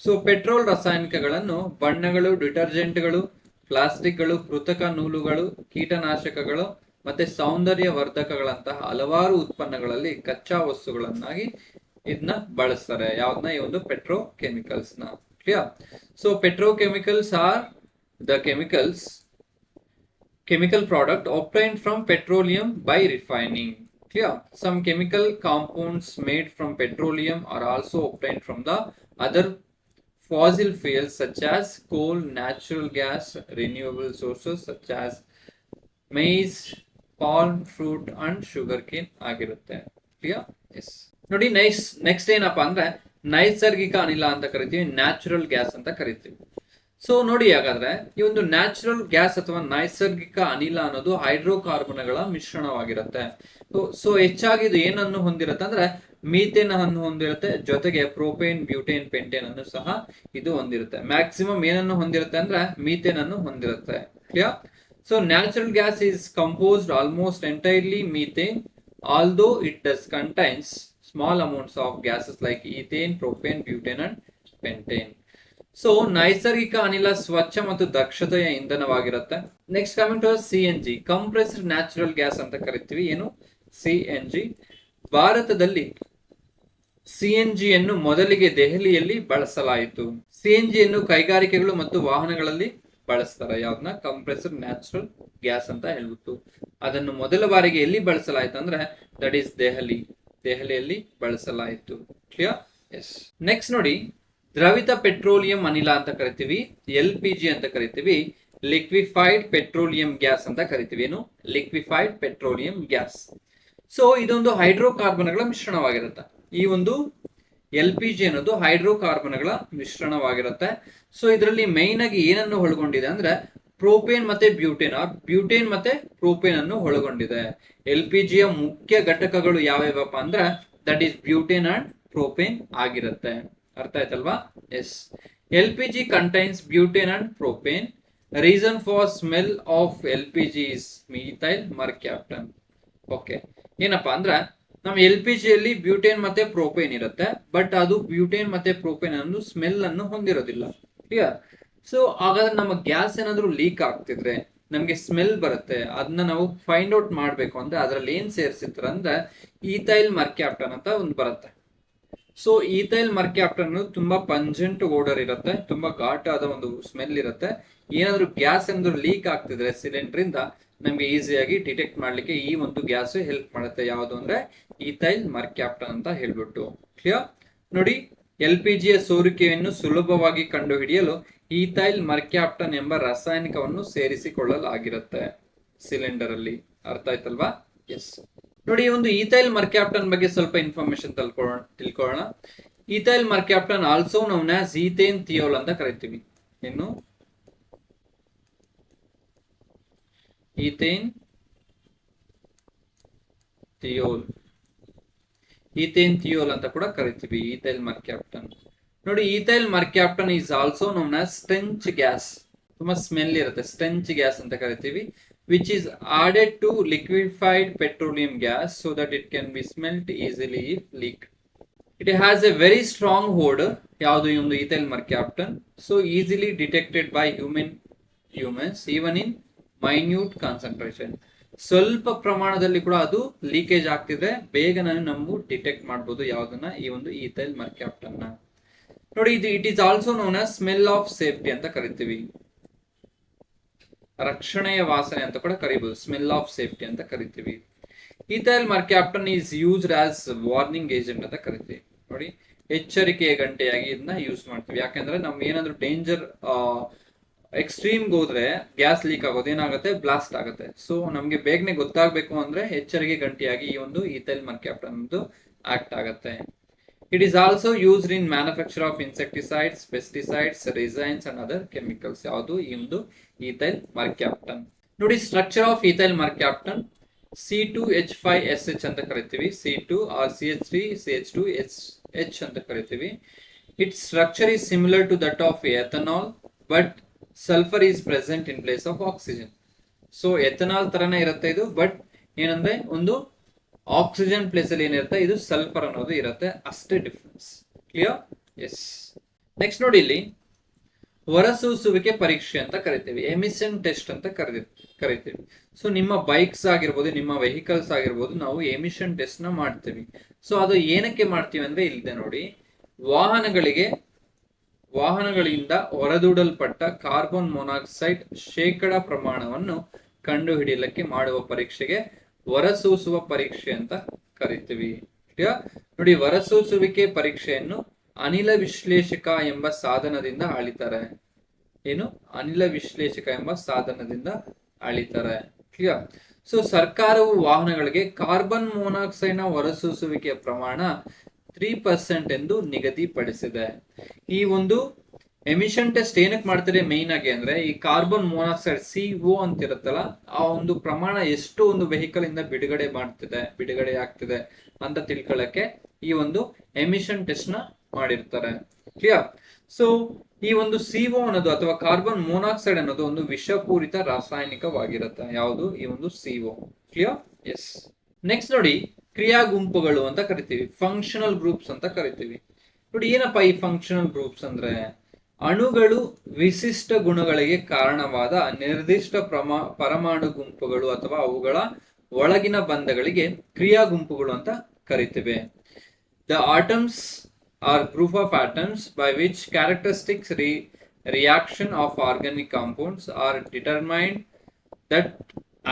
ಸೊ ಪೆಟ್ರೋಲ್ ರಾಸಾಯನಿಕಗಳನ್ನು ಬಣ್ಣಗಳು, ಡಿಟರ್ಜೆಂಟ್ಗಳು, ಪ್ಲಾಸ್ಟಿಕ್ಗಳು, ಕೃತಕ ನೂಲುಗಳು, ಕೀಟನಾಶಕಗಳು ಮತ್ತೆ ಸೌಂದರ್ಯ ವರ್ಧಕಗಳಂತಹ ಹಲವಾರು ಉತ್ಪನ್ನಗಳಲ್ಲಿ ಕಚ್ಚಾ ವಸ್ತುಗಳನ್ನಾಗಿ ಇದನ್ನ ಬಳಸ್ತಾರೆ. ಯಾವ್ದನ್ನ, ಈ ಒಂದು ಪೆಟ್ರೋಕೆಮಿಕಲ್ಸ್ ನ. Clear. So petrochemicals are the chemical product obtained from petroleum by refining. Clear. Some chemical compounds made from petroleum are also obtained from the other fossil fuels such as coal, natural gas, renewable sources such as maize, palm fruit and sugarcane ಆಗಿರುತ್ತೆ. ಕ್ಲಿಯರ್. ಎಸ್. ನೋಡಿ, ನೆಕ್ಸ್ಟ್ ಏನಪ್ಪಾ ಅಂದ್ರೆ ನೈಸರ್ಗಿಕ ಅನಿಲ ಅಂತ ಕರಿತೀವಿ, ನ್ಯಾಚುರಲ್ ಗ್ಯಾಸ್ ಅಂತ ಕರಿತೀವಿ. ಸೊ ನೋಡಿ, ಹಾಗಾದ್ರೆ ಈ ಒಂದು ನ್ಯಾಚುರಲ್ ಗ್ಯಾಸ್ ಅಥವಾ ನೈಸರ್ಗಿಕ ಅನಿಲ ಅನ್ನೋದು ಹೈಡ್ರೋಕಾರ್ಬನ್ಗಳ ಮಿಶ್ರಣವಾಗಿರುತ್ತೆ. ಸೊ ಹೆಚ್ಚಾಗಿ ಇದು ಏನನ್ನು ಹೊಂದಿರುತ್ತೆ ಅಂದ್ರೆ ಮೀಥೇನ್ ಅನ್ನು ಹೊಂದಿರುತ್ತೆ, ಜೊತೆಗೆ ಪ್ರೋಪೇನ್, ಬ್ಯೂಟೇನ್, ಪೆಂಟೇನ್ ಅನ್ನು ಸಹ ಇದು ಹೊಂದಿರುತ್ತೆ. ಮ್ಯಾಕ್ಸಿಮಮ್ ಏನನ್ನು ಹೊಂದಿರುತ್ತೆ ಅಂದ್ರೆ ಮೀಥೇನ್ ಅನ್ನು ಹೊಂದಿರುತ್ತೆ. Clear? So natural gas is composed almost entirely methane, although it does contains small amounts of gases like ethane, propane, butane and pentane. So ನೈಸರ್ಗಿಕ ಅನಿಲ ಸ್ವಚ್ಛ ಮತ್ತು ದಕ್ಷತೆಯ ಇಂಧನವಾಗಿರುತ್ತೆ. Next coming to CNG, compressed natural gas ಅಂತ ಕರಿತೀವಿ. ಏನು CNG? ಭಾರತದಲ್ಲಿ CNG ಯನ್ನು ಮೊದಲಿಗೆ ದೆಹಲಿಯಲ್ಲಿ ಬಳಸಲಾಯಿತು. CNG ಯನ್ನು ಕೈಗಾರಿಕೆಗಳು ಮತ್ತು ವಾಹನಗಳಲ್ಲಿ ಬಳಸ್ತಾರೆ. ಯಾವ್ದನ್ನ? ಕಂಪ್ರೆಸ್ಡ್ ನ್ಯಾಚುರಲ್ ಗ್ಯಾಸ್ ಅಂತ ಹೇಳ್ಬಿಟ್ಟು. ಅದನ್ನು ಮೊದಲ ಬಾರಿಗೆ ಎಲ್ಲಿ ಬಳಸಲಾಯಿತು ಅಂದ್ರೆ ದಟ್ ಈಸ್ ದೆಹಲಿಯಲ್ಲಿ ಬಳಸಲಾಯಿತು. ಕ್ಲಿಯರ್? ಎಸ್. ನೆಕ್ಸ್ಟ್ ನೋಡಿ, ದ್ರವಿತ ಪೆಟ್ರೋಲಿಯಂ ಅನಿಲ ಅಂತ ಕರಿತೀವಿ, LPG ಅಂತ ಕರಿತೀವಿ, ಲಿಕ್ವಿಫೈಡ್ ಪೆಟ್ರೋಲಿಯಂ ಗ್ಯಾಸ್ ಅಂತ ಕರಿತೀವಿ. ಏನು? Liquefied petroleum gas. ಸೊ ಇದೊಂದು ಹೈಡ್ರೋಕಾರ್ಬನ್ಗಳ ಮಿಶ್ರಣವಾಗಿರುತ್ತೆ. ಈ ಒಂದು LPG ಅನ್ನೋದು ಹೈಡ್ರೋಕಾರ್ಬನ್ಗಳ ಮಿಶ್ರಣವಾಗಿರುತ್ತೆ. ಸೊ ಇದರಲ್ಲಿ ಮೈನ್ ಆಗಿ ಏನನ್ನು ಒಳಗೊಂಡಿದೆ ಅಂದ್ರೆ ಪ್ರೋಪೇನ್ ಮತ್ತೆ ಬ್ಯೂಟೇನ್ ಮತ್ತೆ ಪ್ರೋಪೇನ್ ಅನ್ನು ಒಳಗೊಂಡಿದೆ. LPG ಯ ಮುಖ್ಯ ಘಟಕಗಳು ಯಾವ್ಯಾವಪ್ಪ ಅಂದ್ರೆ that is butane and propane ಆಗಿರುತ್ತೆ. ಅರ್ಥ ಆಯ್ತಲ್ವಾ? Yes. LPG contains butane and propane. Reason for smell of LPG is methyl mercaptan. Okay, ಏನಪ್ಪಾ ಅಂದ್ರೆ ನಮ್ಮ LPG ಯಲ್ಲಿ ಬ್ಯೂಟೇನ್ ಮತ್ತೆ ಪ್ರೋಪೇನ್ ಇರುತ್ತೆ, ಬಟ್ ಅದು ಬ್ಯೂಟೇನ್ ಮತ್ತೆ ಪ್ರೋಪೇನ್ ಅನ್ನು ಸ್ಮೆಲ್ ಅನ್ನು ಹೊಂದಿರೋದಿಲ್ಲ. ಕ್ಲಿಯರ್? ಸೊ ಹಾಗಾದ್ರೆ ನಮ್ಮ ಗ್ಯಾಸ್ ಏನಾದ್ರು ಲೀಕ್ ಆಗ್ತಿದ್ರೆ ನಮ್ಗೆ ಸ್ಮೆಲ್ ಬರುತ್ತೆ. ಅದನ್ನ ನಾವು ಫೈಂಡ್ ಔಟ್ ಮಾಡ್ಬೇಕು ಅಂದ್ರೆ ಅದ್ರಲ್ಲಿ ಏನ್ ಸೇರಿಸಿರ್ತಾರೆ ಅಂದ್ರೆ ಈಥೈಲ್ ಮರ್ಕ್ಯಾಪ್ಟನ್ ಅಂತ ಒಂದು ಬರುತ್ತೆ. ಸೊ ಈಥೈಲ್ ಮರ್ಕ್ಯಾಪ್ಟನ್ ತುಂಬಾ ಪಂಜೆಂಟ್ ಓಡರ್ ಇರುತ್ತೆ, ತುಂಬಾ ಘಾಟಾದ ಒಂದು ಸ್ಮೆಲ್ ಇರುತ್ತೆ. ಏನಾದ್ರು ಗ್ಯಾಸ್ ಏನಾದ್ರು ಲೀಕ್ ಆಗ್ತಿದ್ರೆ ಸಿಲಿಂಡರ್ ಇಂದ ನಮ್ಗೆ ಈಸಿಯಾಗಿ ಡಿಟೆಕ್ಟ್ ಮಾಡ್ಲಿಕ್ಕೆ ಈ ಒಂದು ಗ್ಯಾಸ್ ಹೆಲ್ಪ್ ಮಾಡುತ್ತೆ. ಯಾವುದು ಅಂದ್ರೆ ಈಥೈಲ್ ಮರ್ಕ್ಯಾಪ್ಟನ್ ಅಂತ ಹೇಳ್ಬಿಟ್ಟು. ಕ್ಲಿಯರ್? ನೋಡಿ, LPG ಯ ಸೋರಿಕೆಯನ್ನು ಸುಲಭವಾಗಿ ಕಂಡುಹಿಡಿಯಲು ಈಥೈಲ್ ಮರ್ಕ್ಯಾಪ್ಟನ್ ಎಂಬ ರಾಸಾಯನಿಕವನ್ನು ಸೇರಿಸಿಕೊಳ್ಳಲಾಗಿರುತ್ತೆ ಸಿಲಿಂಡರ್ ಅಲ್ಲಿ. ಅರ್ಥ ಆಯ್ತಲ್ವಾ? ಎಸ್. ನೋಡಿ, ಒಂದು ಈಥೈಲ್ ಮರ್ಕ್ಯಾಪ್ಟನ್ ಬಗ್ಗೆ ಸ್ವಲ್ಪ ಇನ್ಫಾರ್ಮೇಶನ್ ತಿಳ್ಕೊಳ್ಳೋಣ. Ethyl mercaptan also known as ethane thiol ಅಂತ ಕರಿತೀವಿ. ಏನು? ಈಥೇನ್ ಥಿಯೋಲ್ ಅಂತ ಕೂಡ ಕರಿತೀವಿ ಈಥೈಲ್ ಮರ್ಕ್ಯಾಪ್ಟನ್. ನೋಡಿ, ethyl mercaptan is also known as stench gas. ತುಂಬಾ ಸ್ಮೆಲ್ ಇರುತ್ತೆ, ಸ್ಟೆಂಚ್ ಗ್ಯಾಸ್ ಅಂತ ಕರಿತೀವಿ. Which is added to liquefied petroleum gas so that it can be smelt easily if leak. It has a very strong odour. ಯಾವುದು? ಈ ಒಂದು ethyl mercaptan. So easily detected by humans even in minute concentration. ಸ್ವಲ್ಪ ಪ್ರಮಾಣದಲ್ಲಿ ಕೂಡ ಅದು ಲೀಕೇಜ್ ಆಗ್ತಿದ್ರೆ ಬೇಗನೆ ನಾವು ಡಿಟೆಕ್ಟ್ ಮಾಡಬಹುದು. ಯಾವ್ದನ್ನ? ಈ ಒಂದು ಈಥೈಲ್ ಮರ್ಕ್ಯಾಪ್ಟನ್ ನ. ನೋಡಿ, it is also known as smell of safety ಅಂತ ಕರಿತೀವಿ. ರಕ್ಷಣೆಯ ವಾಸನೆ ಅಂತ ಕೂಡ ಕರಿಬಹುದು. ಸ್ಮೆಲ್ ಆಫ್ ಸೇಫ್ಟಿ ಅಂತ ಕರಿತೀವಿ. Ethyl mercaptan is used as warning agent ಅಂತ ಕರಿತೀವಿ. ನೋಡಿ, ಎಚ್ಚರಿಕೆಯ ಗಂಟೆಯಾಗಿ ಇದನ್ನ ಯೂಸ್ ಮಾಡ್ತೀವಿ. ಯಾಕಂದ್ರೆ ನಮ್ಗೆ ಏನಾದ್ರು ಡೇಂಜರ್ ಎಕ್ಸ್ಟ್ರೀಮ್ ಹೋದ್ರೆ ಗ್ಯಾಸ್ ಲೀಕ್ ಆಗೋದು ಏನಾಗುತ್ತೆ? ಬ್ಲಾಸ್ಟ್ ಆಗುತ್ತೆ. ಸೊ ನಮ್ಗೆ ಬೇಗನೆ ಗೊತ್ತಾಗಬೇಕು ಅಂದ್ರೆ ಎಚ್ಚರಿಕೆ ಗಂಟೆಯಾಗಿ ಈ ಒಂದು ಈಥೈಲ್ ಮರ್ಕ್ಯಾಪ್ಟನ್ ಆಕ್ಟ್ ಆಗುತ್ತೆ. It is also used in manufacture of insecticides, pesticides, resins and other chemicals. ಯಾವುದು? ಈ ಒಂದು ಈಥೈಲ್ ಮರ್ಕ್ಯಾಪ್ಟನ್. ನೋಡಿ, structure of ethyl mercaptan C2H5SH ಅಂತ ಕರಿತೀವಿ. C2 or CH3CH2H ಅಂತ ಕರಿತೀವಿ. It's structure is similar to that of ethanol, but sulfur is present in place of oxygen. So ethanol ತರನೇ ಇರುತ್ತೆ ಇದು, ಬಟ್ ಏನಂದ್ರೆ ಒಂದು ಆಕ್ಸಿಜನ್ ಪ್ಲೇಸ್ ಅಲ್ಲಿ ಏನಿರುತ್ತೆ ಇದು ಸಲ್ಫರ್ ಅನ್ನೋದು ಇರುತ್ತೆ, ಅಷ್ಟೇ ಡಿಫ್ರೆನ್ಸ್. ಕ್ಲಿಯರ್? ಎಸ್. ನೆಕ್ಸ್ಟ್ ನೋಡಿ, ಇಲ್ಲಿ ಹೊರಸೂಸುವಿಕೆ ಪರೀಕ್ಷೆ ಅಂತ ಕರಿತೀವಿ, ಎಮಿಷನ್ ಟೆಸ್ಟ್ ಅಂತ ಕರಿತೀವಿ. ಸೊ ನಿಮ್ಮ ಬೈಕ್ಸ್ ಆಗಿರ್ಬೋದು, ನಿಮ್ಮ ವೆಹಿಕಲ್ಸ್ ಆಗಿರ್ಬೋದು, ನಾವು ಎಮಿಷನ್ ಟೆಸ್ಟ್ ನ ಮಾಡ್ತೀವಿ. ಸೊ ಅದು ಏನಕ್ಕೆ ಮಾಡ್ತೀವಿ ಅಂದ್ರೆ ಇಲ್ಲಿದೆ ನೋಡಿ, ವಾಹನಗಳಿಂದ ಹೊರದೂಡಲ್ಪಟ್ಟ ಕಾರ್ಬನ್ ಮೊನಾಕ್ಸೈಡ್ ಶೇಕಡ ಪ್ರಮಾಣವನ್ನು ಕಂಡುಹಿಡಿಯಲಿಕ್ಕೆ ಮಾಡುವ ಪರೀಕ್ಷೆಗೆ ಹೊರಸೂಸುವ ಪರೀಕ್ಷೆ ಅಂತ ಕರಿತೀವಿ. ನೋಡಿ, ಹೊರಸೂಸುವಿಕೆ ಪರೀಕ್ಷೆಯನ್ನು ಅನಿಲ ವಿಶ್ಲೇಷಕ ಎಂಬ ಸಾಧನದಿಂದ ಅಳಿತಾರೆ. ಏನು? ಅನಿಲ ವಿಶ್ಲೇಷಕ ಎಂಬ ಸಾಧನದಿಂದ ಅಳಿತಾರೆ. ಕ್ಲಿಯರ್? ಸೊ ಸರ್ಕಾರವು ವಾಹನಗಳಿಗೆ ಕಾರ್ಬನ್ ಮೊನಾಕ್ಸೈಡ್ ನ ಹೊರಸೂಸುವಿಕೆಯ ಪ್ರಮಾಣ 3% ಎಂದು ನಿಗದಿಪಡಿಸಿದೆ. ಈ ಒಂದು ಎಮಿಷನ್ ಟೆಸ್ಟ್ ಏನಕ್ಕೆ ಮಾಡ್ತಾರೆ ಮೇನ್ ಆಗಿ ಅಂದ್ರೆ ಈ ಕಾರ್ಬನ್ ಮೊನಾಕ್ಸೈಡ್ CO ಅಂತ ಇರುತ್ತಲ್ಲ, ಆ ಒಂದು ಪ್ರಮಾಣ ಎಷ್ಟು ಒಂದು ವೆಹಿಕಲ್ ಇಂದ ಬಿಡುಗಡೆ ಆಗ್ತಿದೆ ಅಂತ ತಿಳ್ಕೊಳ್ಳಕ್ಕೆ ಈ ಒಂದು ಎಮಿಷನ್ ಟೆಸ್ಟ್ ನ ಮಾಡಿರ್ತಾರೆ. ಕ್ಲಿಯರ್? ಸೊ ಈ ಒಂದು CO ಅನ್ನೋದು ಅಥವಾ ಕಾರ್ಬನ್ ಮೊನಾಕ್ಸೈಡ್ ಅನ್ನೋದು ಒಂದು ವಿಷಪೂರಿತ ರಾಸಾಯನಿಕವಾಗಿರುತ್ತೆ. ಯಾವುದು? ಈ ಒಂದು CO. ಕ್ಲಿಯರ್? ಎಸ್. ನೆಕ್ಸ್ಟ್ ನೋಡಿ, ಕ್ರಿಯಾ ಗುಂಪುಗಳು ಅಂತ ಕರಿತೀವಿ, ಫಂಕ್ಷನಲ್ ಗ್ರೂಪ್ಸ್ ಅಂತ ಕರಿತೀವಿ. ನೋಡಿ ಏನಪ್ಪಾ ಈ ಫಂಕ್ಷನಲ್ ಗ್ರೂಪ್ಸ್ ಅಂದ್ರೆ, ಅಣುಗಳು ವಿಶಿಷ್ಟ ಗುಣಗಳಿಗೆ ಕಾರಣವಾದ ನಿರ್ದಿಷ್ಟ ಪರಮಾಣು ಗುಂಪುಗಳು ಅಥವಾ ಅವುಗಳ ಒಳಗಿನ ಬಂಧಗಳಿಗೆ ಕ್ರಿಯಾ ಗುಂಪುಗಳು ಅಂತ ಕರಿತೇವೆ. The atoms are group of atoms by which characteristics reaction of organic compounds are determined. That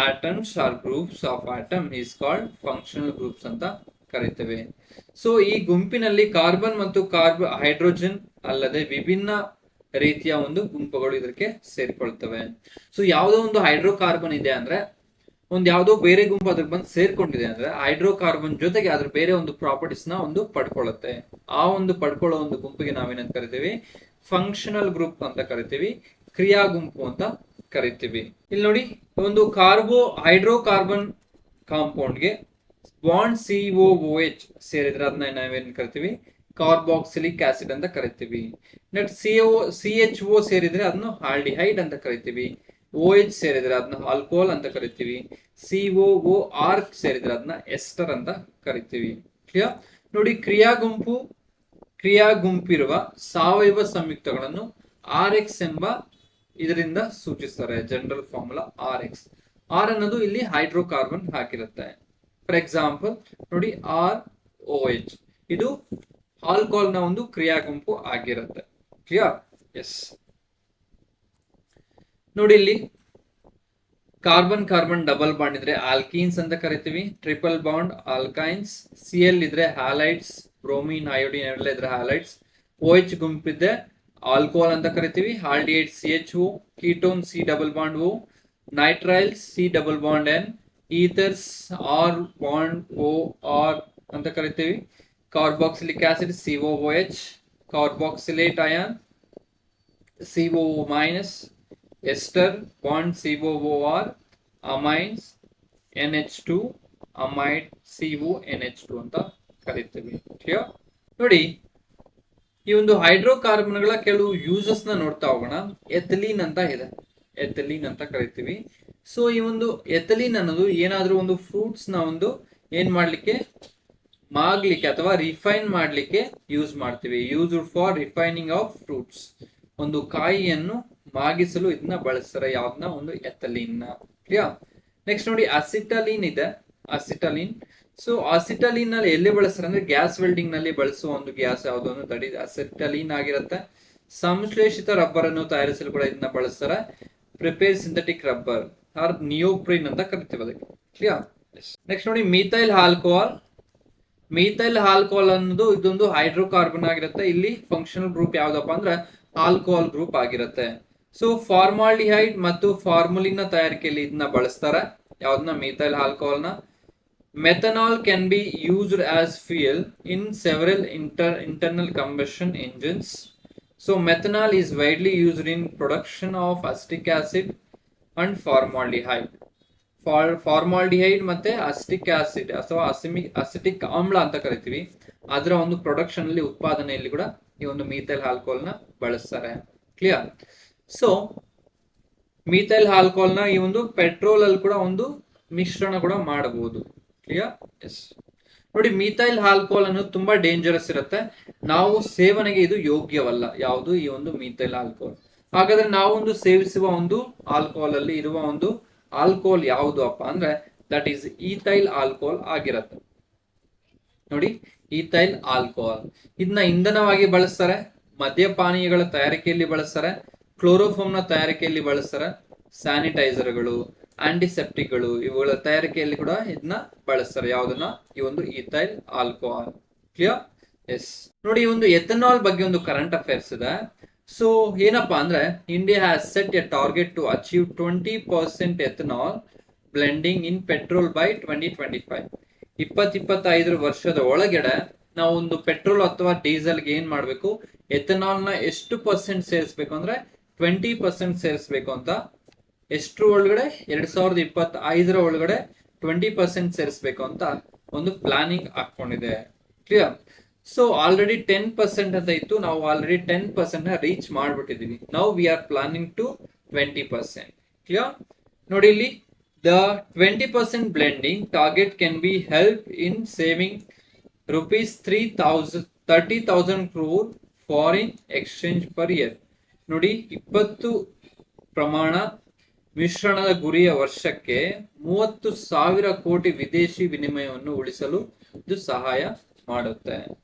atoms or groups of atom is called functional groups ಅಂತ ಕರೀತೇವೆ. ಸೊ ಈ ಗುಂಪಿನಲ್ಲಿ ಕಾರ್ಬನ್ ಮತ್ತು ಹೈಡ್ರೋಜನ್ ಅಲ್ಲದೆ ವಿಭಿನ್ನ ರೀತಿಯ ಒಂದು ಗುಂಪುಗಳು ಇದಕ್ಕೆ ಸೇರ್ಕೊಳ್ತವೆ. ಸೊ ಯಾವುದೋ ಒಂದು ಹೈಡ್ರೋಕಾರ್ಬನ್ ಇದೆ ಅಂದ್ರೆ, ಒಂದ್ ಯಾವ್ದೋ ಬೇರೆ ಗುಂಪು ಅದಕ್ಕೆ ಬಂದು ಸೇರ್ಕೊಂಡಿದೆ ಅಂದ್ರೆ, ಹೈಡ್ರೋಕಾರ್ಬನ್ ಜೊತೆಗೆ ಅದ್ರ ಬೇರೆ ಒಂದು ಪ್ರಾಪರ್ಟೀಸ್ ನ ಒಂದು ಪಡ್ಕೊಳ್ಳುತ್ತೆ. ಆ ಒಂದು ಪಡ್ಕೊಳ್ಳೋ ಒಂದು ಗುಂಪಿಗೆ ನಾವೇನಂತ ಕರಿತೀವಿ? ಫಂಕ್ಷನಲ್ ಗ್ರೂಪ್ ಅಂತ ಕರಿತೀವಿ, ಕ್ರಿಯಾ ಗುಂಪು ಅಂತ ಕರಿತೀವಿ. ಇಲ್ಲಿ ನೋಡಿ, ಒಂದು ಹೈಡ್ರೋಕಾರ್ಬನ್ ಕಾಂಪೌಂಡ್ಗೆ ಬಾಂಡ್ COOH ಸೇರಿದ್ರೆ ಅದನ್ನ ನಾವೇನ್ ಕರಿತೀವಿ? ಕಾರ್ಬಾಕ್ಸಿಲಿಕ್ ಆಸಿಡ್ ಅಂತ ಕರಿತೀವಿ. ನೆಕ್ಸ್ಟ್ CHO ಸೇರಿದ್ರೆ ಅದನ್ನು ಆಲ್ಡಿಹೈಡ್ ಅಂತ ಕರಿತೀವಿ. OH ಸೇರಿದ್ರೆ ಅದನ್ನ ಆಲ್ಕೋಹಾಲ್ ಅಂತ ಕರಿತೀವಿ. COOR ಸೇರಿದ್ರೆ ಅದನ್ನ ಎಸ್ಟರ್ ಅಂತ ಕರಿತೀವಿ. ಕ್ಲಿಯರ್? ನೋಡಿ, ಕ್ರಿಯಾ ಗುಂಪಿರುವ ಸಾವಯವ ಸಂಯುಕ್ತಗಳನ್ನು RX ಎಂಬ ಇದರಿಂದ ಸೂಚಿಸ್ತಾರೆ. General formula RX. R ಅನ್ನೋದು ಇಲ್ಲಿ ಹೈಡ್ರೋಕಾರ್ಬನ್ ಹಾಕಿರುತ್ತೆ. ಫಾರ್ ಎಕ್ಸಾಂಪಲ್ ನೋಡಿ, ROH ಇದು ಆಲ್ಕೋಹಾಲ್ ನ ಒಂದು ಕ್ರಿಯಾ ಗುಂಪು ಆಗಿರುತ್ತೆ. ಕ್ಲಿಯರ್? ಎಸ್. ನೋಡಿ, ಇಲ್ಲಿ ಕಾರ್ಬನ್ ಡಬಲ್ ಬಾಂಡ್ ಇದ್ರೆ ಆಲ್ಕೀನ್ಸ್ ಅಂತ ಕರಿತೀವಿ. Triple bond alkynes. Cl ಇದ್ರೆ ಹ್ಯಾಲೈಡ್ಸ್, ಬ್ರೋಮಿನ್, ಅಯೋಡಿನ್ ಎಲ್ಲ ಇದ್ರೆ ಹ್ಯಾಲೈಡ್ಸ್. OH ಗುಂಪಿದ್ರೆ ಆಲ್ಕೋಹಾಲ್ ಅಂತ ಕರಿತೀವಿ. Aldehyde CHO, ketone C double bond O, nitriles C double bond N, ethers R bond O R ಅಂತ ಕರಿತೀವಿ. Carboxylic acid COOH, carboxylate ion COO minus, ester bond COOR, amines NH2, amide CONH2 ಅಂತ ಕರಿತೀವಿ. ಕ್ಲಿಯರ್? ನೋಡಿ, ಈ ಒಂದು ಹೈಡ್ರೋಕಾರ್ಬನ್ಗಳ ಕೆಲವು ಯೂಸಸ್ ನ ನೋಡ್ತಾ ಹೋಗೋಣ. ಎಥಿಲೀನ್ ಅಂತ ಇದೆ, ಎಥಿಲೀನ್ ಅಂತ ಕರಿತೀವಿ. ಸೊ ಈ ಒಂದು ಎಥಿಲೀನ್ ಅನ್ನೋದು ಏನಾದ್ರೂ ಒಂದು ಫ್ರೂಟ್ಸ್ ನ ಒಂದು ಏನ್ ಮಾಡ್ಲಿಕ್ಕೆ, ಮಾಗ್ಲಿಕ್ಕೆ ಅಥವಾ ರಿಫೈನ್ ಮಾಡ್ಲಿಕ್ಕೆ ಯೂಸ್ ಮಾಡ್ತೀವಿ. Used for refining of fruits. ಒಂದು ಕಾಯಿಯನ್ನು ಮಾಗಿಸಲು ಇದನ್ನ ಬಳಸ್ತಾರೆ. ಯಾವ್ದನ್ನ? ಒಂದು ಎಥಿಲೀನ್ ನ. ಕ್ಲಿಯರ್? ನೆಕ್ಸ್ಟ್ ನೋಡಿ, ಅಸಿಟಲೀನ್ ಇದೆ, ಅಸಿಟಲೀನ್. ಸೊ ಅಸಿಟಲೀನ್ ನಲ್ಲಿ ಎಲ್ಲಿ ಬಳಸ್ತಾರೆ ಅಂದ್ರೆ, ಗ್ಯಾಸ್ ವೆಲ್ಡಿಂಗ್ ನಲ್ಲಿ ಬಳಸುವ ಒಂದು ಗ್ಯಾಸ್ ಯಾವುದು ಅಂದ್ರೆ ದಟ್ ಇಸ್ ಅಸಿಟಲೀನ್ ಆಗಿರುತ್ತೆ. ಸಂಶ್ಲೇಷಿತ ರಬ್ಬರ್ ಅನ್ನು ತಯಾರಿಸಲು ಕೂಡ ಇದನ್ನ ಬಳಸ್ತಾರೆ. Prepare synthetic rubber or neoprene ಅಂತ ಕರಿತೀವಿ ಅದಕ್ಕೆ. ಕ್ಲಿಯರ್? ನೆಕ್ಸ್ಟ್ ನೋಡಿ, ಮೀಥೈಲ್ ಆಲ್ಕೋಹಾಲ್. ಮೀಥೈಲ್ ಆಲ್ಕೋಹಾಲ್ ಅನ್ನೋದು ಇದೊಂದು ಹೈಡ್ರೋಕಾರ್ಬನ್ ಆಗಿರುತ್ತೆ. ಇಲ್ಲಿ ಫಂಕ್ಷನಲ್ ಗ್ರೂಪ್ ಯಾವ್ದಪ್ಪ ಅಂದ್ರೆ ಆಲ್ಕೋಹಾಲ್ ಗ್ರೂಪ್ ಆಗಿರುತ್ತೆ. ಸೊ ಫಾರ್ಮಾಲ್ಡಿಹೈಡ್ ಮತ್ತು ಫಾರ್ಮುಲಿನ್ ನ ತಯಾರಿಕೆಯಲ್ಲಿ ಇದನ್ನ ಬಳಸ್ತಾರೆ. ಯಾವ್ದನ್ನ? ಮೀಥೈಲ್ ಆಲ್ಕೋಹಾಲ್ ನ. Methanol can be used as fuel in several internal combustion engines. So methanol is widely used in production of acetic acid and formaldehyde. Formaldehyde ಮತ್ತೆ ಅಸಿಟಿಕ್ ಆಸಿಡ್ ಅಥವಾ ಅಸಿಟಿಕ್ ಆಮ್ಲ ಅಂತ ಕರಿತೀವಿ, ಅದರ ಒಂದು ಪ್ರೊಡಕ್ಷನ್ ಅಲ್ಲಿ, ಉತ್ಪಾದನೆಯಲ್ಲಿ ಕೂಡ ಈ ಒಂದು ಮೀಥೈಲ್ ಆಲ್ಕೋಹಾಲ್ ನ ಬಳಸ್ತಾರೆ. ಕ್ಲಿಯರ್? ಸೊ ಮೀಥೈಲ್ ಆಲ್ಕೋಹಾಲ್ ನ ಈ ಒಂದು ಪೆಟ್ರೋಲ್ ಅಲ್ಲಿ ಕೂಡ ಒಂದು ಮಿಶ್ರಣ ಕೂಡ ಮಾಡಬಹುದು. ಕ್ಲಿಯರ್? ಎಸ್. ನೋಡಿ, ಮೀಥೈಲ್ ಆಲ್ಕೋಹಾಲ್ ಅನ್ನೋದು ತುಂಬಾ ಡೇಂಜರಸ್ ಇರುತ್ತೆ. ನಾವು ಸೇವನೆಗೆ ಇದು ಯೋಗ್ಯವಲ್ಲ. ಯಾವುದು? ಈ ಒಂದು ಮೀಥೈಲ್ ಆಲ್ಕೋಹಾಲ್. ಹಾಗಾದ್ರೆ ನಾವೊಂದು ಸೇವಿಸುವ ಒಂದು ಆಲ್ಕೋಹಾಲ್ ಅಲ್ಲಿ ಇರುವ ಒಂದು ಆಲ್ಕೋಹಾಲ್ ಯಾವುದು ಅಪ್ಪ ಅಂದ್ರೆ ದಟ್ ಈಸ್ ಈಥೈಲ್ ಆಲ್ಕೋಹಾಲ್ ಆಗಿರುತ್ತೆ. ನೋಡಿ, ಈಥೈಲ್ ಆಲ್ಕೋಹಾಲ್ ಇದನ್ನ ಇಂಧನವಾಗಿ ಬಳಸ್ತಾರೆ, ಮದ್ಯಪಾನೀಯಗಳ ತಯಾರಿಕೆಯಲ್ಲಿ ಬಳಸ್ತಾರೆ, ಕ್ಲೋರೋಫಾರ್ಮ್ ನ ತಯಾರಿಕೆಯಲ್ಲಿ ಬಳಸ್ತಾರೆ, ಸ್ಯಾನಿಟೈಸರ್ಗಳು, ಆಂಟಿಸೆಪ್ಟಿಕ್ಗಳು ಇವುಗಳ ತಯಾರಿಕೆಯಲ್ಲಿ ಕೂಡ ಇದನ್ನ ಬಳಸ್ತಾರೆ. ಯಾವ್ದನ್ನ? ಈ ಒಂದು ಈಥೈಲ್ ಆಲ್ಕೋಹಾಲ್. ಕ್ಲಿಯರ್? ಎಸ್. ನೋಡಿ, ಈ ಒಂದು ಎಥನಾಲ್ ಬಗ್ಗೆ ಒಂದು ಕರೆಂಟ್ ಅಫೇರ್ಸ್ ಇದೆ. ಸೊ ಏನಪ್ಪಾ ಅಂದ್ರೆ, India has set a target to achieve 20% ethanol blending in petrol by 2025. 2025 ವರ್ಷದ ಒಳಗಡೆ ನಾವು ಒಂದು ಪೆಟ್ರೋಲ್ ಅಥವಾ ಡೀಸೆಲ್ಗೆ ಏನ್ ಮಾಡ್ಬೇಕು, ಎಥನಾಲ್ ನ ಎಷ್ಟು ಪರ್ಸೆಂಟ್ ಸೇರಿಸಬೇಕು ಅಂದ್ರೆ 20% ಸೇರಿಸಬೇಕು ಅಂತ. ಎಷ್ಟ್ರ ಒಳಗಡೆ 2025 ಒಳಗಡೆ 20% ಸೇರಿಸಬೇಕು ಅಂತ ಒಂದು ಪ್ಲಾನಿಂಗ್ ಹಾಕೊಂಡಿದೆ. ಕ್ಲಿಯರ್? ಸೊ ಆಲ್ರೆಡಿ 10% ಅಂತ ಇತ್ತು, ನಾವು ಆಲ್ರೆಡಿ 10% ನ ರೀಚ್ ಮಾಡ್ಬಿಟ್ಟಿದೀವಿ. Now we are planning to 20%. Clear? ನೋಡಿ ಇಲ್ಲಿ the 20% blending target can be help in saving rupees 30,000 crore foreign exchange per year. ನೋಡಿ 20 ಪ್ರಮಾಣ ಮಿಶ್ರಣದ ಗುರಿಯ ವರ್ಷಕ್ಕೆ 30,000 ಕೋಟಿ ವಿದೇಶಿ ವಿನಿಮಯವನ್ನು ಉಳಿಸಲು ಇದು ಸಹಾಯ ಮಾಡುತ್ತೆ.